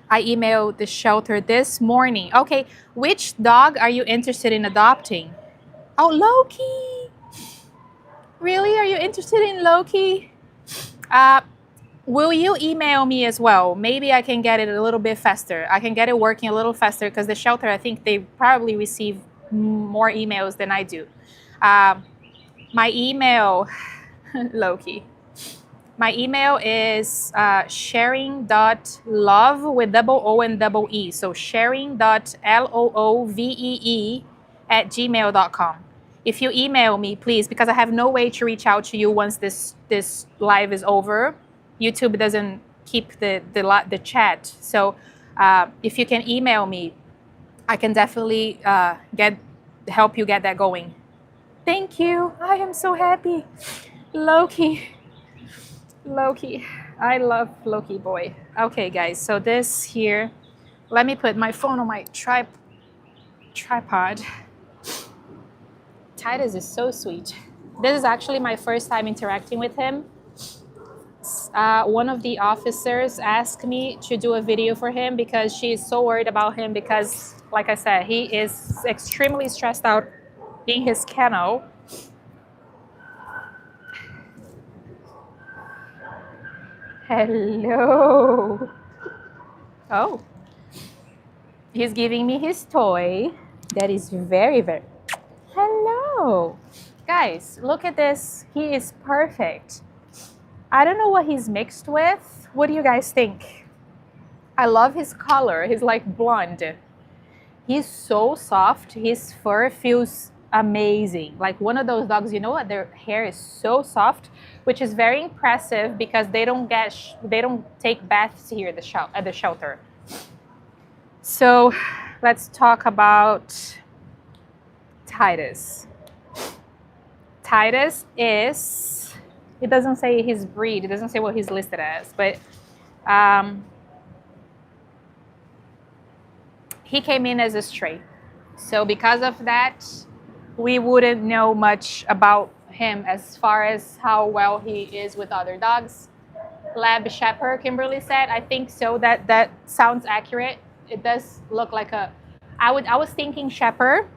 I emailed the shelter this morning. Okay, which dog are you interested in adopting? Oh, Loki. Really? Are you interested in Loki? Will you email me as well? Maybe I can get it a little bit faster. I can get it working a little faster because the shelter, I think they probably receive more emails than I do. My email, Loki. My email is sharing.love with double O and double E. So sharing.loovee@gmail.com. If you email me, please, because I have no way to reach out to you once this live is over. YouTube doesn't keep the chat. So if you can email me, I can definitely help you get that going. Thank you. I am so happy. Loki. I love Loki boy. Okay, guys. So this here, let me put my phone on my tripod. Titus is so sweet. This is actually my first time interacting with him. One of the officers asked me to do a video for him because she is so worried about him because, like I said, he is extremely stressed out in his kennel. Hello. Oh. He's giving me his toy. That is very, very... Hello. Guys, look at this. He is perfect. I don't know what he's mixed with. What do you guys think? I love his color. He's like blonde. He's so soft. His fur feels amazing. Like one of those dogs, you know what? Their hair is so soft, which is very impressive because they don't take baths here at the shelter. So let's talk about Titus. Titus is, it doesn't say his breed, it doesn't say what he's listed as, but he came in as a stray. So because of that, we wouldn't know much about him as far as how well he is with other dogs. Lab Shepherd, Kimberly said. I think so. That sounds accurate. It does look like a. I was thinking Shepherd,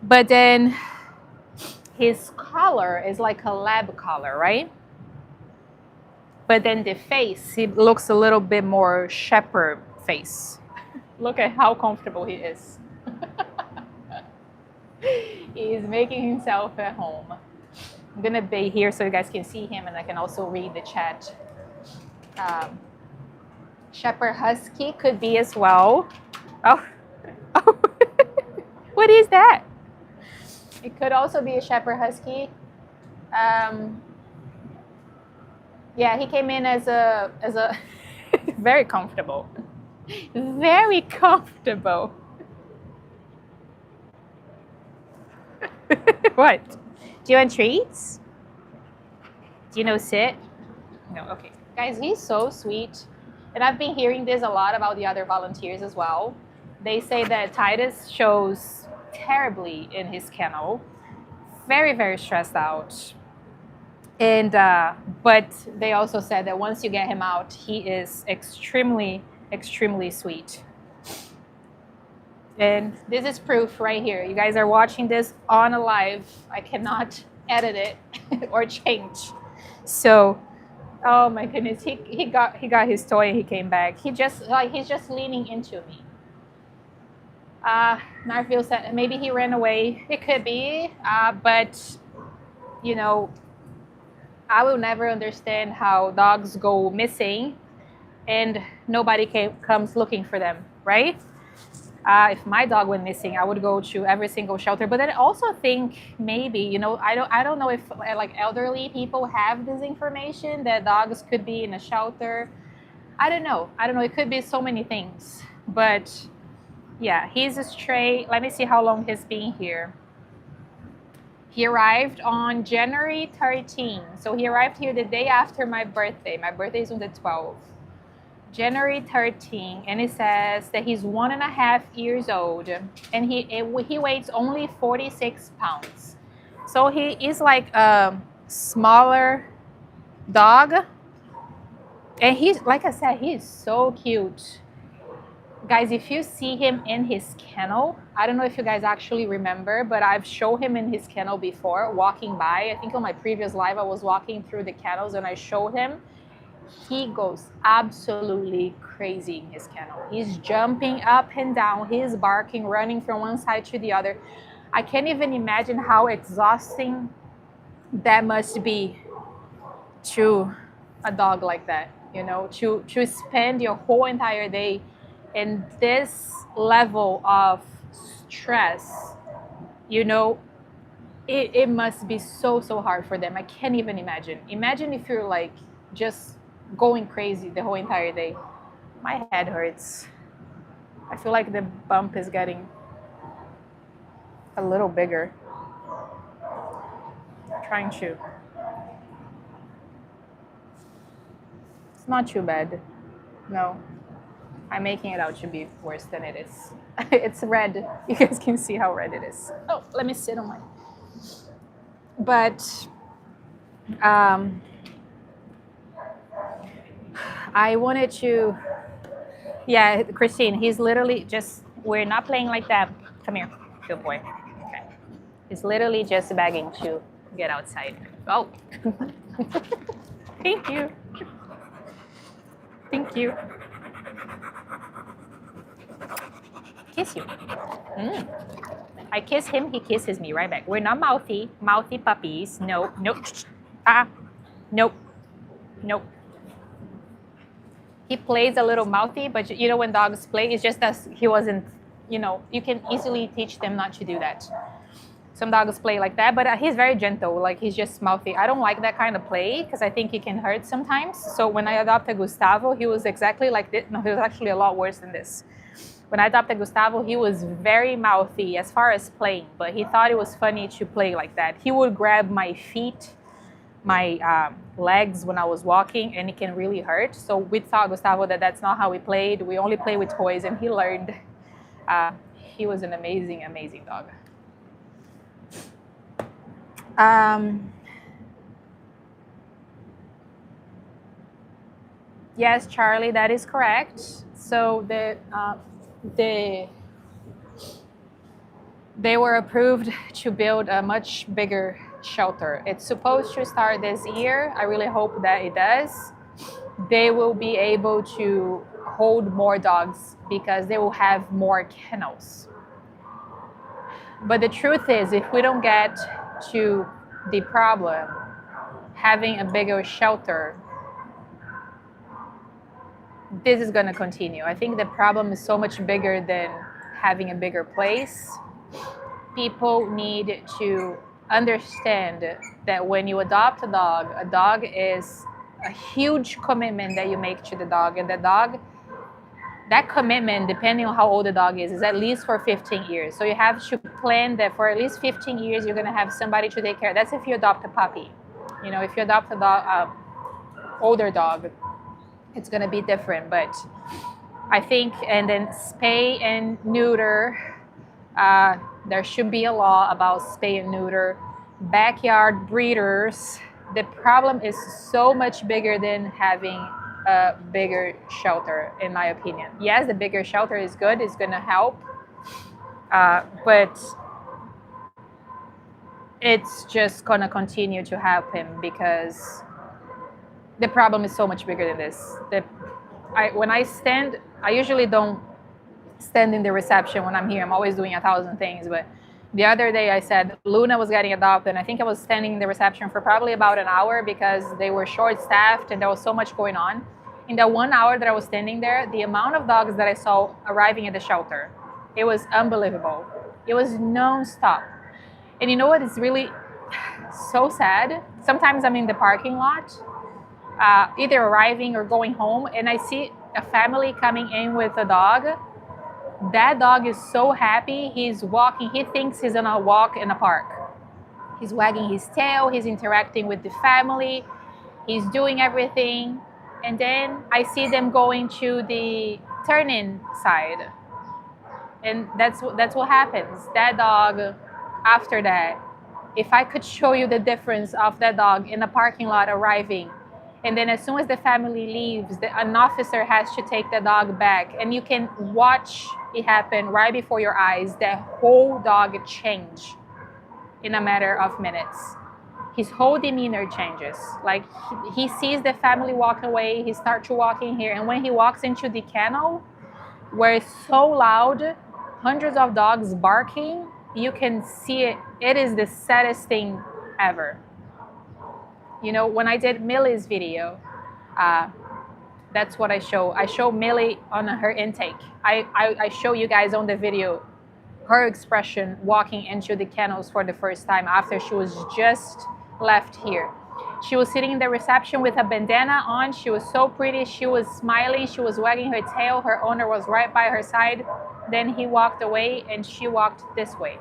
but then his collar is like a lab collar, right? But then the face, he looks a little bit more Shepherd face. Look at how comfortable he is. He is making himself at home. I'm gonna be here so you guys can see him and I can also read the chat. Shepherd Husky could be as well. Oh, oh. What is that? It could also be a Shepherd Husky. Yeah, he came in as a very comfortable. Very comfortable. What? Do you want treats? Do you know sit? No, okay. Guys, he's so sweet. And I've been hearing this a lot about the other volunteers as well. They say that Titus shows terribly in his kennel. Very, very stressed out. And but they also said that once you get him out, he is extremely, extremely sweet. And this is proof right here. You guys are watching this on a live. I cannot edit it or change. So, oh my goodness, he got his toy and he came back. He's just leaning into me. Narville said maybe he ran away. It could be, but you know, I will never understand how dogs go missing and nobody comes looking for them, right? If my dog went missing, I would go to every single shelter. But then I also think maybe, you know, I don't know if like elderly people have this information that dogs could be in a shelter. I don't know. It could be so many things. But yeah, he's a stray. Let me see how long he's been here. He arrived on January 13th. So he arrived here the day after my birthday. My birthday is on the 12th. January 13th, and it says that he's 1.5 years old, and he weighs only 46 pounds. So he is like a smaller dog, and he's, like I said, he's so cute. Guys, if you see him in his kennel, I don't know if you guys actually remember, but I've shown him in his kennel before, walking by. I think on my previous live, I was walking through the kennels and I showed him. He goes absolutely crazy in his kennel. He's jumping up and down. He's barking, running from one side to the other. I can't even imagine how exhausting that must be to a dog like that, you know, to spend your whole entire day in this level of stress, you know, it must be so hard for them. I can't even imagine. Imagine if you're like just going crazy the whole entire day. My head hurts. I feel like the bump is getting a little bigger. I'm trying to. It's not too bad. No. I'm making it out to be worse than it is. It's red. You guys can see how red it is. Oh, let me sit on mine. But I wanted to, yeah, Christine, he's literally just, we're not playing like that. Come here, good boy. Okay. He's literally just begging to get outside. Oh, thank you. Thank you. Kiss you. I kiss him, he kisses me right back. We're not mouthy puppies. Nope. Nope. Nope. He plays a little mouthy, but you know when dogs play, it's just that he wasn't, you know, you can easily teach them not to do that. Some dogs play like that, but he's very gentle, like he's just mouthy. I don't like that kind of play because I think it can hurt sometimes. So when I adopted Gustavo, he was exactly like this. No, he was actually a lot worse than this. When I adopted Gustavo, he was very mouthy as far as playing, but he thought it was funny to play like that. He would grab my feet, my legs when I was walking, and it can really hurt. So we thought Gustavo that that's not how we played. We only play with toys, and he learned. He was an amazing, amazing dog. Yes, Charlie, that is correct. So they were approved to build a much bigger shelter. It's supposed to start this year. I really hope that it does. They will be able to hold more dogs because they will have more kennels. But the truth is, if we don't get to the problem, having a bigger shelter, this is going to continue. I think the problem is so much bigger than having a bigger place. People need to understand that when you adopt a dog is a huge commitment that you make to the dog. And the dog, that commitment, depending on how old the dog is at least for 15 years. So you have to plan that for at least 15 years, you're going to have somebody to take care. That's if you adopt a puppy. You know, if you adopt a dog, older dog, it's going to be different. But I think, and then spay and neuter, there should be a law about spay and neuter. Backyard breeders, the problem is so much bigger than having a bigger shelter, in my opinion. Yes, the bigger shelter is good, it's going to help, but it's just going to continue to happen because the problem is so much bigger than this. When I stand, I usually don't stand in the reception when I'm here. I'm always doing 1,000 things. But the other day I said Luna was getting adopted, and I think I was standing in the reception for probably about an hour because they were short-staffed and there was so much going on. In that 1 hour that I was standing there, the amount of dogs that I saw arriving at the shelter, it was unbelievable. It was non-stop. And you know what is really so sad? Sometimes I'm in the parking lot, either arriving or going home, and I see a family coming in with a dog. That dog is so happy. He's walking. He thinks he's on a walk in a park. He's wagging his tail. He's interacting with the family. He's doing everything. And then I see them going to the turn-in side. And that's what happens. That dog, after that, if I could show you the difference of that dog in a parking lot arriving, and then as soon as the family leaves, an officer has to take the dog back. And you can watch it happen right before your eyes. That whole dog change in a matter of minutes. His whole demeanor changes. Like he sees the family walk away, he starts to walk in here. And when he walks into the kennel, where it's so loud, hundreds of dogs barking, you can see it. It is the saddest thing ever. You know, when I did Millie's video, that's what I show. I show Millie on her intake. I show you guys on the video her expression walking into the kennels for the first time after she was just left here. She was sitting in the reception with a bandana on. She was so pretty. She was smiling. She was wagging her tail. Her owner was right by her side. Then he walked away and she walked this way.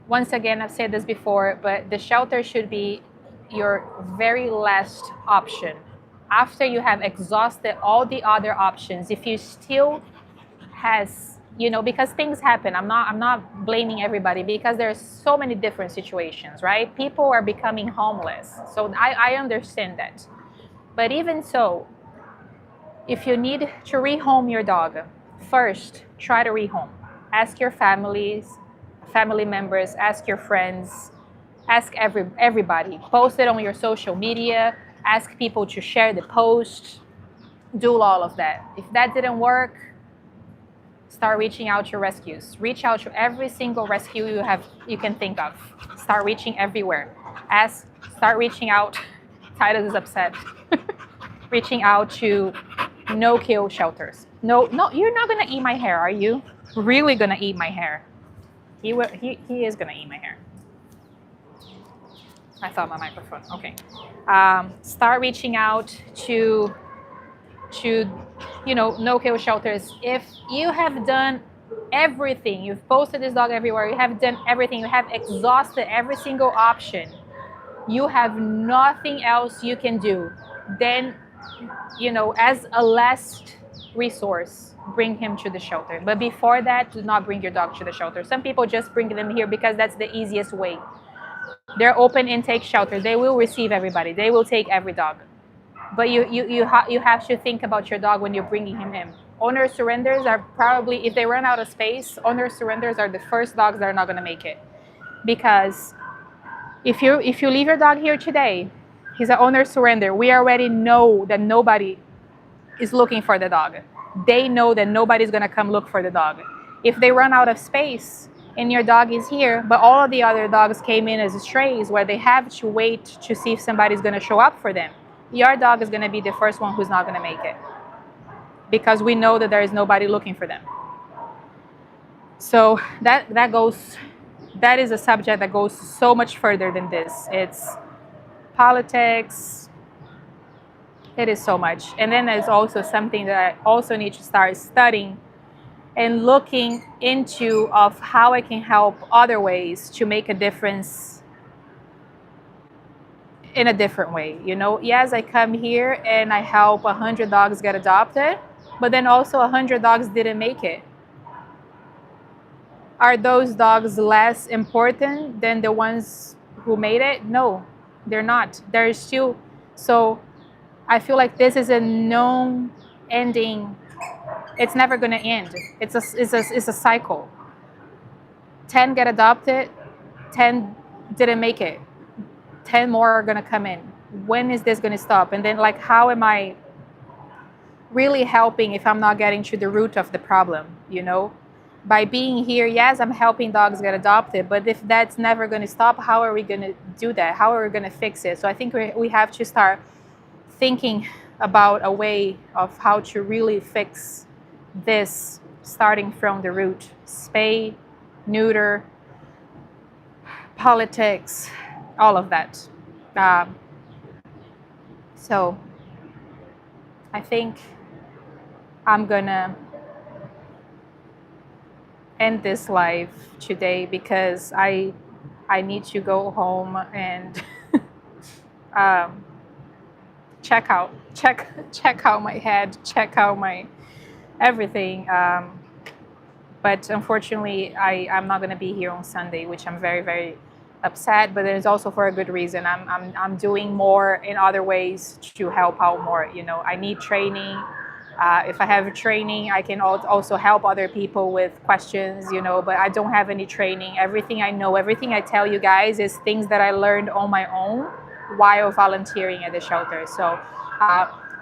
Once again, I've said this before, but the shelter should be your very last option. After you have exhausted all the other options, if you still has, you know, because things happen. I'm not blaming everybody because there's so many different situations, right? People are becoming homeless. So I understand that. But even so, if you need to rehome your dog, first try to rehome. Ask your family members, ask your friends, ask everybody. Post it on your social media, ask people to share the post, do all of that. If that didn't work, start reaching out to rescues. Reach out to every single rescue you can think of. Start reaching everywhere. Start reaching out Titus is upset. Reaching out to no-kill shelters. No, you're not gonna eat my hair, are you? Really gonna eat my hair? He is gonna eat my hair. I thought my microphone. Okay. Start reaching out to no-kill shelters. If you have done everything, you've posted this dog everywhere, you have done everything, you have exhausted every single option, you have nothing else you can do, then as a last resource, bring him to the shelter. But before that, do not bring your dog to the shelter. Some people just bring them here because that's the easiest way. They're open intake shelters. They will receive everybody. They will take every dog. But you have to think about your dog when you're bringing him in. Owner surrenders are probably, if they run out of space, owner surrenders are the first dogs that are not going to make it. Because if you leave your dog here today, he's an owner surrender. We already know that nobody is looking for the dog. They know that nobody's going to come look for the dog. If they run out of space and your dog is here, but all of the other dogs came in as strays where they have to wait to see if somebody's going to show up for them, your dog is going to be the first one who's not going to make it, because we know that there is nobody looking for them. So that is a subject that goes so much further than this. It's politics. It is so much. And then there's also something that I also need to start studying and looking into of how I can help other ways to make a difference in a different way. Yes, I come here and I help 100 dogs get adopted, but then also 100 dogs didn't make it. Are those dogs less important than the ones who made it? No, they're not. They're still. So I feel like this is a known ending. It's never going to end. It's a cycle. 10 get adopted, 10 didn't make it. 10 more are going to come in. When is this going to stop? And then, how am I really helping if I'm not getting to the root of the problem, By being here, yes, I'm helping dogs get adopted, but if that's never going to stop, how are we going to do that? How are we going to fix it? So I think we have to start thinking about a way of how to really fix this, starting from the root. Spay, neuter, politics, all of that. So I think I'm gonna end this live today because I need to go home and check out my head, check out my everything. But unfortunately, I'm not going to be here on Sunday, which I'm very, very upset. But it's also for a good reason. I'm doing more in other ways to help out more. I need training. If I have a training, I can also help other people with questions. But I don't have any training. Everything I know, everything I tell you guys is things that I learned on my own while volunteering at the shelter. So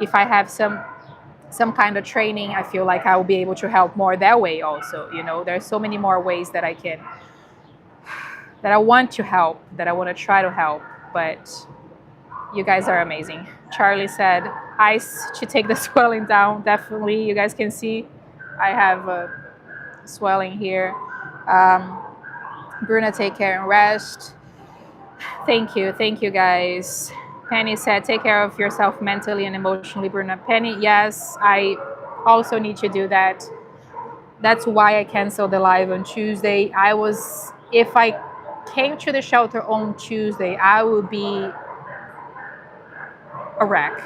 if I have some kind of training, I feel like I will be able to help more that way also. There's so many more ways that I want to help, that I want to try to help, but you guys are amazing. Charlie said ice to take the swelling down. Definitely. You guys can see I have a swelling here. Bruna, take care and rest. Thank you guys. Penny said, take care of yourself mentally and emotionally, Bruna. Penny, yes, I also need to do that. That's why I canceled the live on Tuesday. If I came to the shelter on Tuesday, I would be a wreck.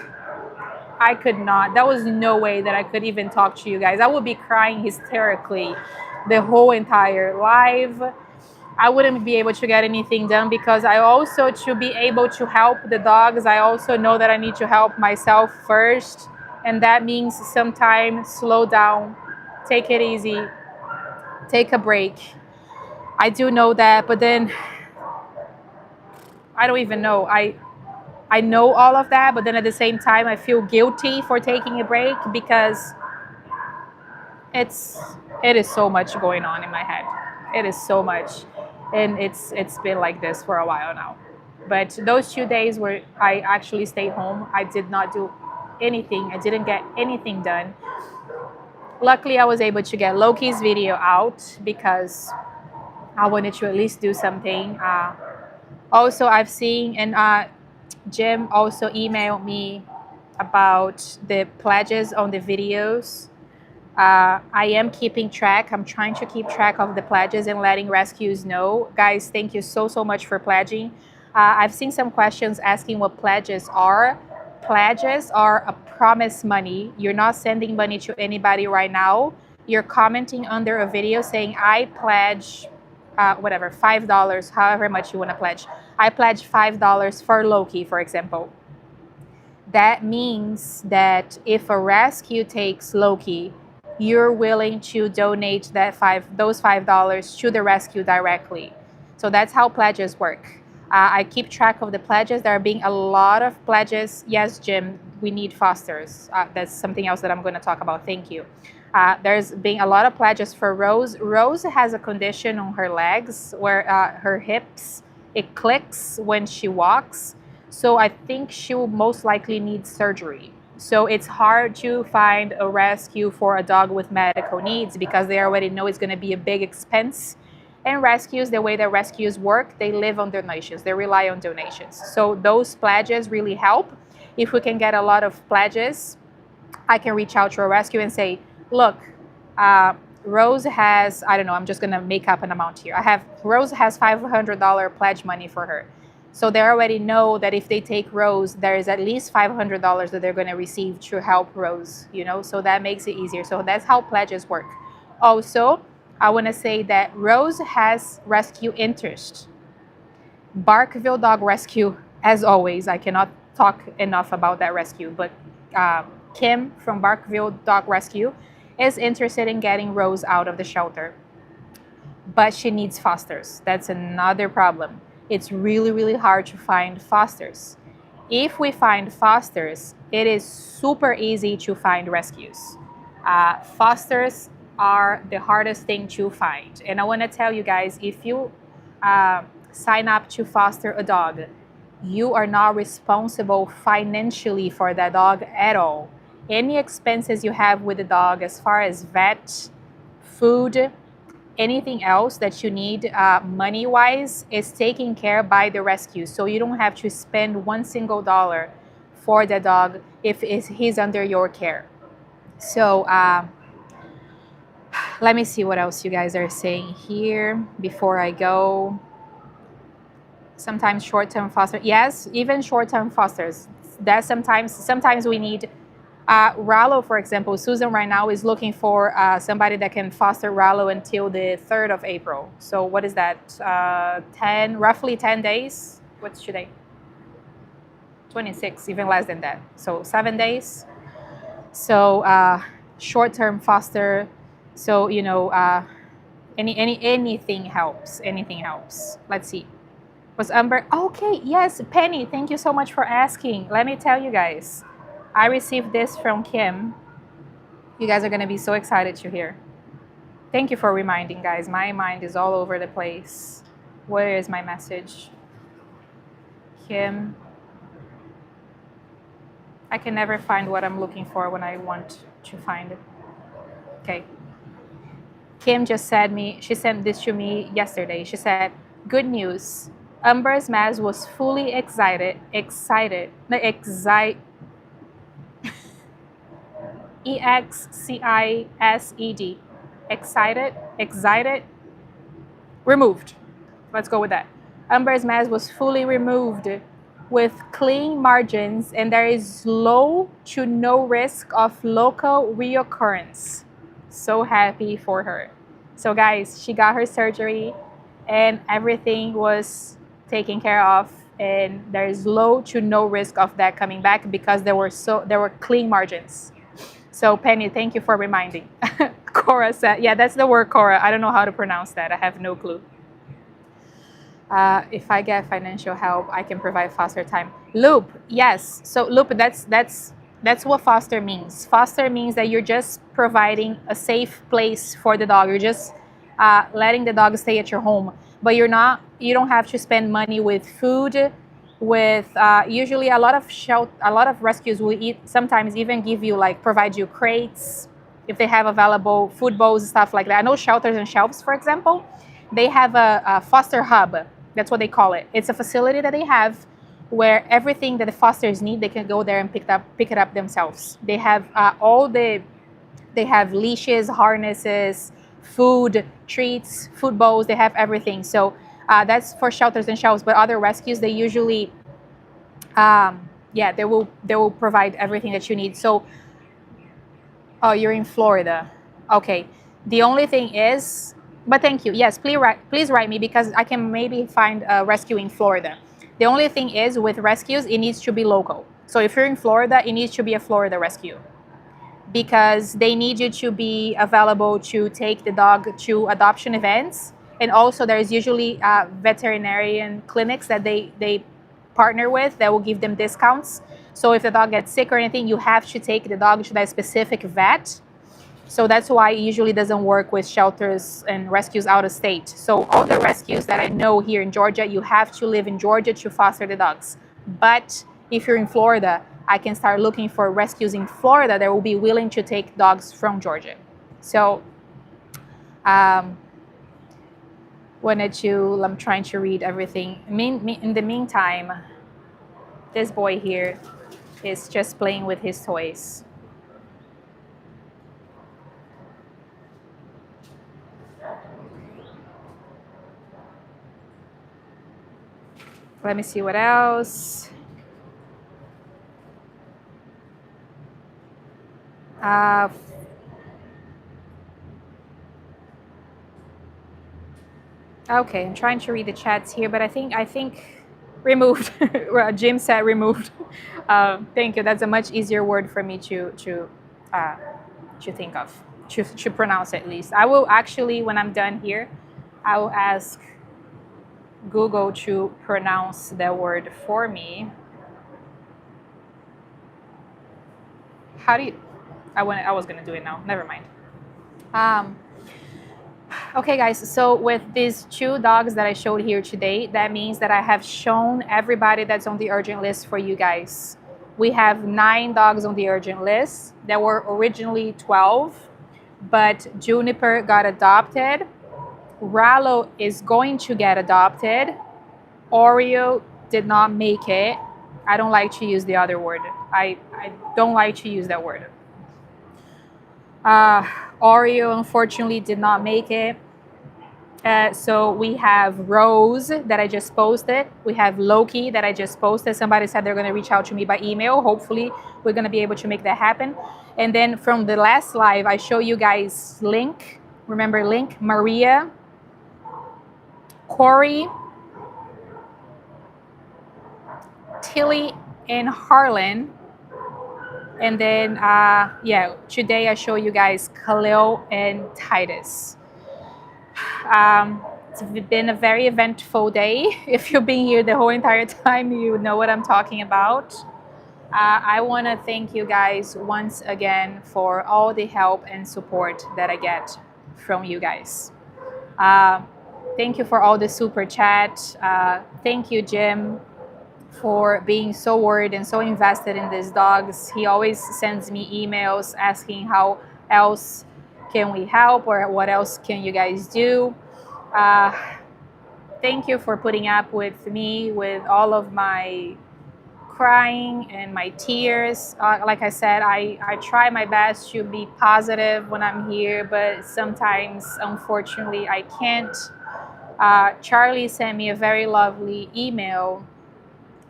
I could not. There was no way that I could even talk to you guys. I would be crying hysterically the whole entire live. I wouldn't be able to get anything done because I also, to be able to help the dogs, I also know that I need to help myself first. And that means sometimes slow down, take it easy, take a break. I do know that, but then I don't even know. I know all of that, but then at the same time, I feel guilty for taking a break because it is so much going on in my head. It is so much. And it's been like this for a while now. But those 2 days where I actually stayed home, I did not do anything. I didn't get anything done. Luckily, I was able to get Loki's video out because I wanted to at least do something. Also, I've seen, and Jim also emailed me about the pledges on the videos. I am keeping track. I'm trying to keep track of the pledges and letting rescues know. Guys, thank you so much for pledging. I've seen some questions asking what pledges are. Pledges are a promise money. You're not sending money to anybody right now. You're commenting under a video saying, I pledge, whatever, $5, however much you want to pledge. I pledge $5 for Loki, for example. That means that if a rescue takes Loki, you're willing to donate those $5 to the rescue directly. So that's how pledges work. I keep track of the pledges. There are being a lot of pledges. Yes, Jim, we need fosters. That's something else that I'm going to talk about. Thank you. There's been a lot of pledges for Rose. Rose has a condition on her legs where her hips, it clicks when she walks. So I think she will most likely need surgery. So it's hard to find a rescue for a dog with medical needs because they already know it's going to be a big expense. And rescues, the way that rescues work, they live on donations. They rely on donations. So those pledges really help. If we can get a lot of pledges, I can reach out to a rescue and say, look, Rose has, I don't know, I'm just going to make up an amount here. Rose has $500 pledge money for her. So they already know that if they take Rose, there is at least $500 that they're going to receive to help Rose, so that makes it easier. So that's how pledges work. Also, I want to say that Rose has rescue interest. Barkville Dog Rescue, as always, I cannot talk enough about that rescue, but Kim from Barkville Dog Rescue is interested in getting Rose out of the shelter. But she needs fosters. That's another problem. It's really hard to find fosters. If we find fosters, it is super easy to find rescues. Fosters are the hardest thing to find. And I want to tell you guys, if you sign up to foster a dog, you are not responsible financially for that dog at all. Any expenses you have with the dog as far as vet, food, anything else that you need money-wise is taken care by the rescue. So you don't have to spend one single dollar for the dog if he's under your care. So let me see what else you guys are saying here before I go. Sometimes short-term foster. Yes, even short-term fosters. That sometimes we need Rallo, for example. Susan right now is looking for somebody that can foster Rallo until the 3rd of April. So what is that? Roughly 10 days. What's today? 26, even less than that. So 7 days. So short-term foster. So anything helps. Anything helps. Let's see. Was Umber? Okay, yes, Penny. Thank you so much for asking. Let me tell you guys. I received this from Kim. You guys are going to be so excited to hear. Thank you for reminding, guys. My mind is all over the place. Where is my message? Kim. I can never find what I'm looking for when I want to find it. Okay. Kim just she sent this to me yesterday. She said, good news. Umber's Maz was fully excited. EXCITED, excited, removed. Let's go with that. Umber's Maz was fully removed with clean margins, and there is low to no risk of local reoccurrence. So happy for her. So guys, she got her surgery and everything was taken care of, and there is low to no risk of that coming back because there were clean margins. So Penny, thank you for reminding. Cora said, yeah, that's the word, Cora. I don't know how to pronounce that. I have no clue. If I get financial help, I can provide foster time. Loop, yes. So Loop, that's what foster means. Foster means that you're just providing a safe place for the dog. You're just letting the dog stay at your home, but you don't have to spend money with food with usually a lot of rescues will sometimes even give you like provide you crates if they have available food bowls and stuff like that. I know Shelters and Shelves, for example, they have a foster hub. That's what they call it. It's a facility that they have where everything that the fosters need, they can go there and pick it up themselves. They have they have leashes, harnesses, food, treats, food bowls. They have everything. So that's for Shelters and Shelves. But other rescues, they usually, yeah, they will provide everything that you need. So, oh, you're in Florida. Okay. The only thing is, but thank you. Yes, please write me because I can maybe find a rescue in Florida. The only thing is with rescues, it needs to be local. So if you're in Florida, it needs to be a Florida rescue because they need you to be available to take the dog to adoption events. And also there's usually veterinarian clinics that they partner with that will give them discounts. So if the dog gets sick or anything, you have to take the dog to that specific vet. So that's why it usually doesn't work with shelters and rescues out of state. So all the rescues that I know here in Georgia, you have to live in Georgia to foster the dogs. But if you're in Florida, I can start looking for rescues in Florida that will be willing to take dogs from Georgia. So I'm trying to read everything. In the meantime, this boy here is just playing with his toys. Let me see what else. Okay, I'm trying to read the chats here, but I think removed. Jim said removed. Thank you. That's a much easier word for me to think of, to pronounce at least. I will actually, when I'm done here, I will ask Google to pronounce that word for me. How do you? I was gonna do it now. Never mind. Okay, guys, so with these 2 dogs that I showed here today, that means that I have shown everybody that's on the urgent list for you guys. We have 9 dogs on the urgent list. There were originally 12, but Juniper got adopted. Rallo is going to get adopted. Oreo did not make it. I don't like to use the other word. I don't like to use that word. Oreo unfortunately did not make it. So we have Rose that I just posted. We have Loki that I just posted. Somebody said they're going to reach out to me by email. Hopefully we're going to be able to make that happen. And then from the last live, I show you guys Link. Remember Link? Maria, Corey, Tilly, and Harlan. And then, yeah, today I show you guys Khalil and Titus. It's been a very eventful day. If you've been here the whole entire time, you know what I'm talking about. I want to thank you guys once again for all the help and support that I get from you guys. Thank you for all the super chat. Thank you, Jim, for being so worried and so invested in these dogs. He always sends me emails asking how else can we help or what else can you guys do. Thank you for putting up with me with all of my crying and my tears. Like I said, I try my best to be positive when I'm here, but sometimes, unfortunately, I can't. Charlie sent me a very lovely email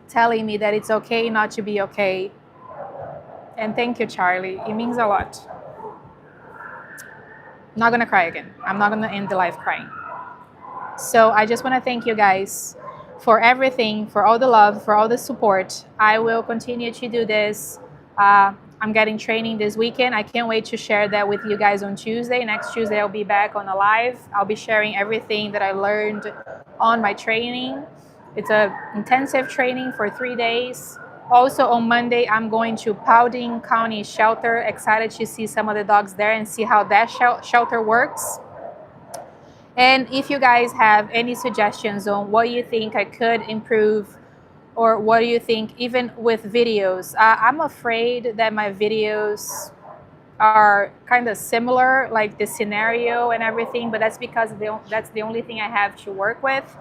telling me that it's okay not to be okay. And thank you, Charlie. It means a lot. I'm not gonna cry again. I'm not gonna end the live crying. So I just want to thank you guys for everything, for all the love, for all the support. I will continue to do this. I'm getting training this weekend. I can't wait to share that with you guys on Tuesday. Next Tuesday, I'll be back on a live. I'll be sharing everything that I learned on my training. It's an intensive training for 3 days. Also on Monday, I'm going to Paulding County Shelter. Excited to see some of the dogs there and see how that shelter works. And if you guys have any suggestions on what you think I could improve Or what do you think, even with videos? I'm afraid that my videos are kind of similar, like the scenario and everything, but that's because that's the only thing I have to work with.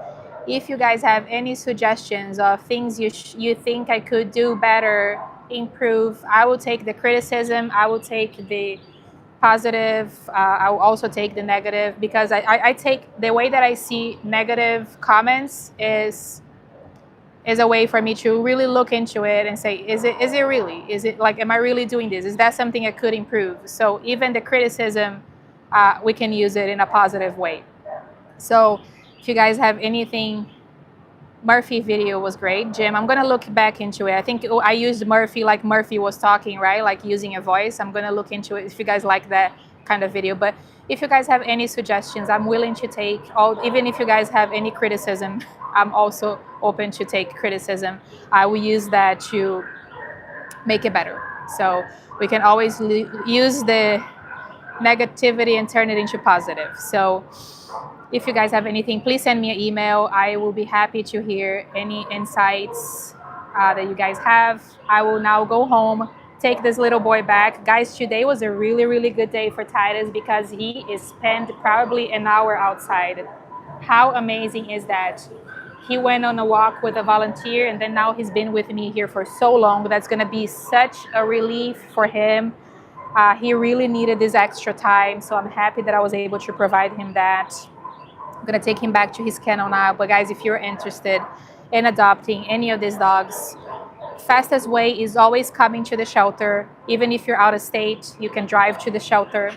If you guys have any suggestions of things you think I could do better, improve, I will take the criticism, I will take the positive, I will also take the negative, because I take the way that I see negative comments is a way for me to really look into it and say, is it really? Is it like, am I really doing this? Is that something I could improve? So even the criticism, we can use it in a positive way. So if you guys have anything, Murphy video was great. Jim, I'm gonna look back into it. I think I used Murphy like Murphy was talking, right? Like using a voice. I'm gonna look into it if you guys like that kind of video. But if you guys have any suggestions, I'm willing to take all, even if you guys have any criticism, I'm also open to take criticism. I will use that to make it better. So we can always use the negativity and turn it into positive. So if you guys have anything, please send me an email. I will be happy to hear any insights that you guys have. I will now go home, take this little boy back. Guys, today was a really, really good day for Titus because he is spent probably an hour outside. How amazing is that? He went on a walk with a volunteer, and then now he's been with me here for so long. That's going to be such a relief for him. He really needed this extra time, so I'm happy that I was able to provide him that. I'm going to take him back to his kennel now. But guys, if you're interested in adopting any of these dogs, fastest way is always coming to the shelter. Even if you're out of state, you can drive to the shelter.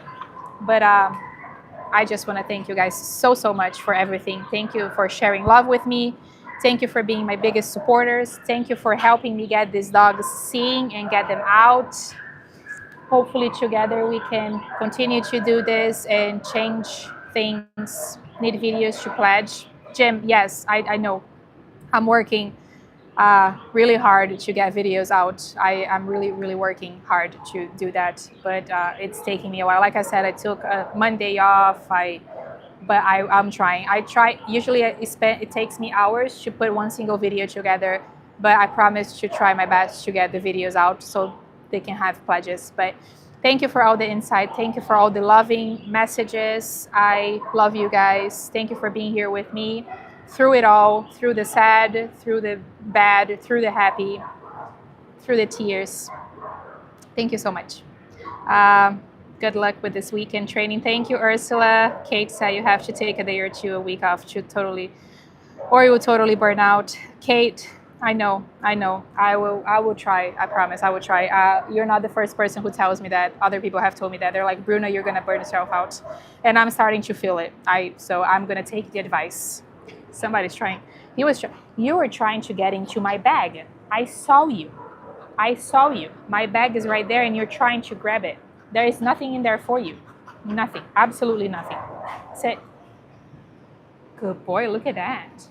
But I just want to thank you guys so much for everything. Thank you for sharing love with me. Thank you for being my biggest supporters. Thank you for helping me get these dogs seen and get them out. Hopefully together we can continue to do this and change things. Need videos to pledge. Jim, yes, I know. I'm working really hard to get videos out. I'm really working hard to do that, but it's taking me a while. Like I said, I took a Monday off. I'm trying. I try. Usually, it takes me hours to put one single video together, but I promise to try my best to get the videos out so they can have pledges. But thank you for all the insight. Thank you for all the loving messages. I love you guys. Thank you for being here with me through it all, through the sad, through the bad, through the happy, through the tears. Thank you so much. Good luck with this weekend training. Thank you, Ursula. Kate said you have to take a day or two, a week off to or you will totally burn out. Kate, I know. I will try. I promise I will try. You're not the first person who tells me that. Other people have told me that. They're like, Bruno, you're gonna burn yourself out. And I'm starting to feel it. So I'm gonna take the advice. Somebody's trying. You were trying to get into my bag. I saw you. My bag is right there and you're trying to grab it. There is nothing in there for you. Nothing. Absolutely nothing. Sit. Good boy. Look at that.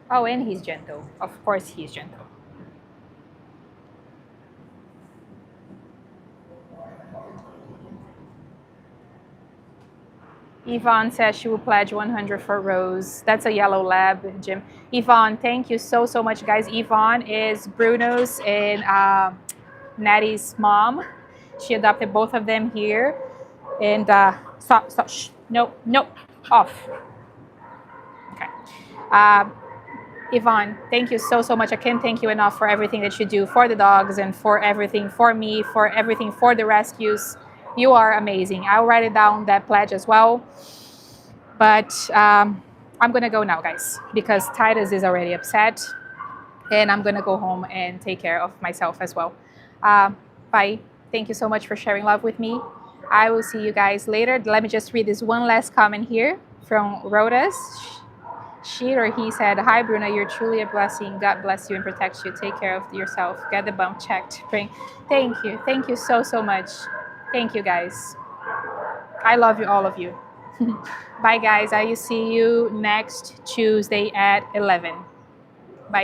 Oh, and he's gentle. Of course he's gentle. Yvonne says she will pledge 100 for Rose. That's a yellow lab, Jim. Yvonne, thank you so much, guys. Yvonne is Bruno's and Natty's mom. She adopted both of them here. And stop, shh. No, off. Okay. Yvonne, thank you so much. I can't thank you enough for everything that you do for the dogs and for everything for me, for everything for the rescues. You are amazing. I'll write it down, that pledge as well. But I'm going to go now, guys, because Titus is already upset. And I'm going to go home and take care of myself as well. Bye. Thank you so much for sharing love with me. I will see you guys later. Let me just read this one last comment here from Rhodas. She or he said, hi, Bruno, you're truly a blessing. God bless you and protect you. Take care of yourself. Get the bump checked. Thank you. Thank you so much. Thank you, guys. I love you, all of you. Bye, guys. I will see you next Tuesday at 11. Bye.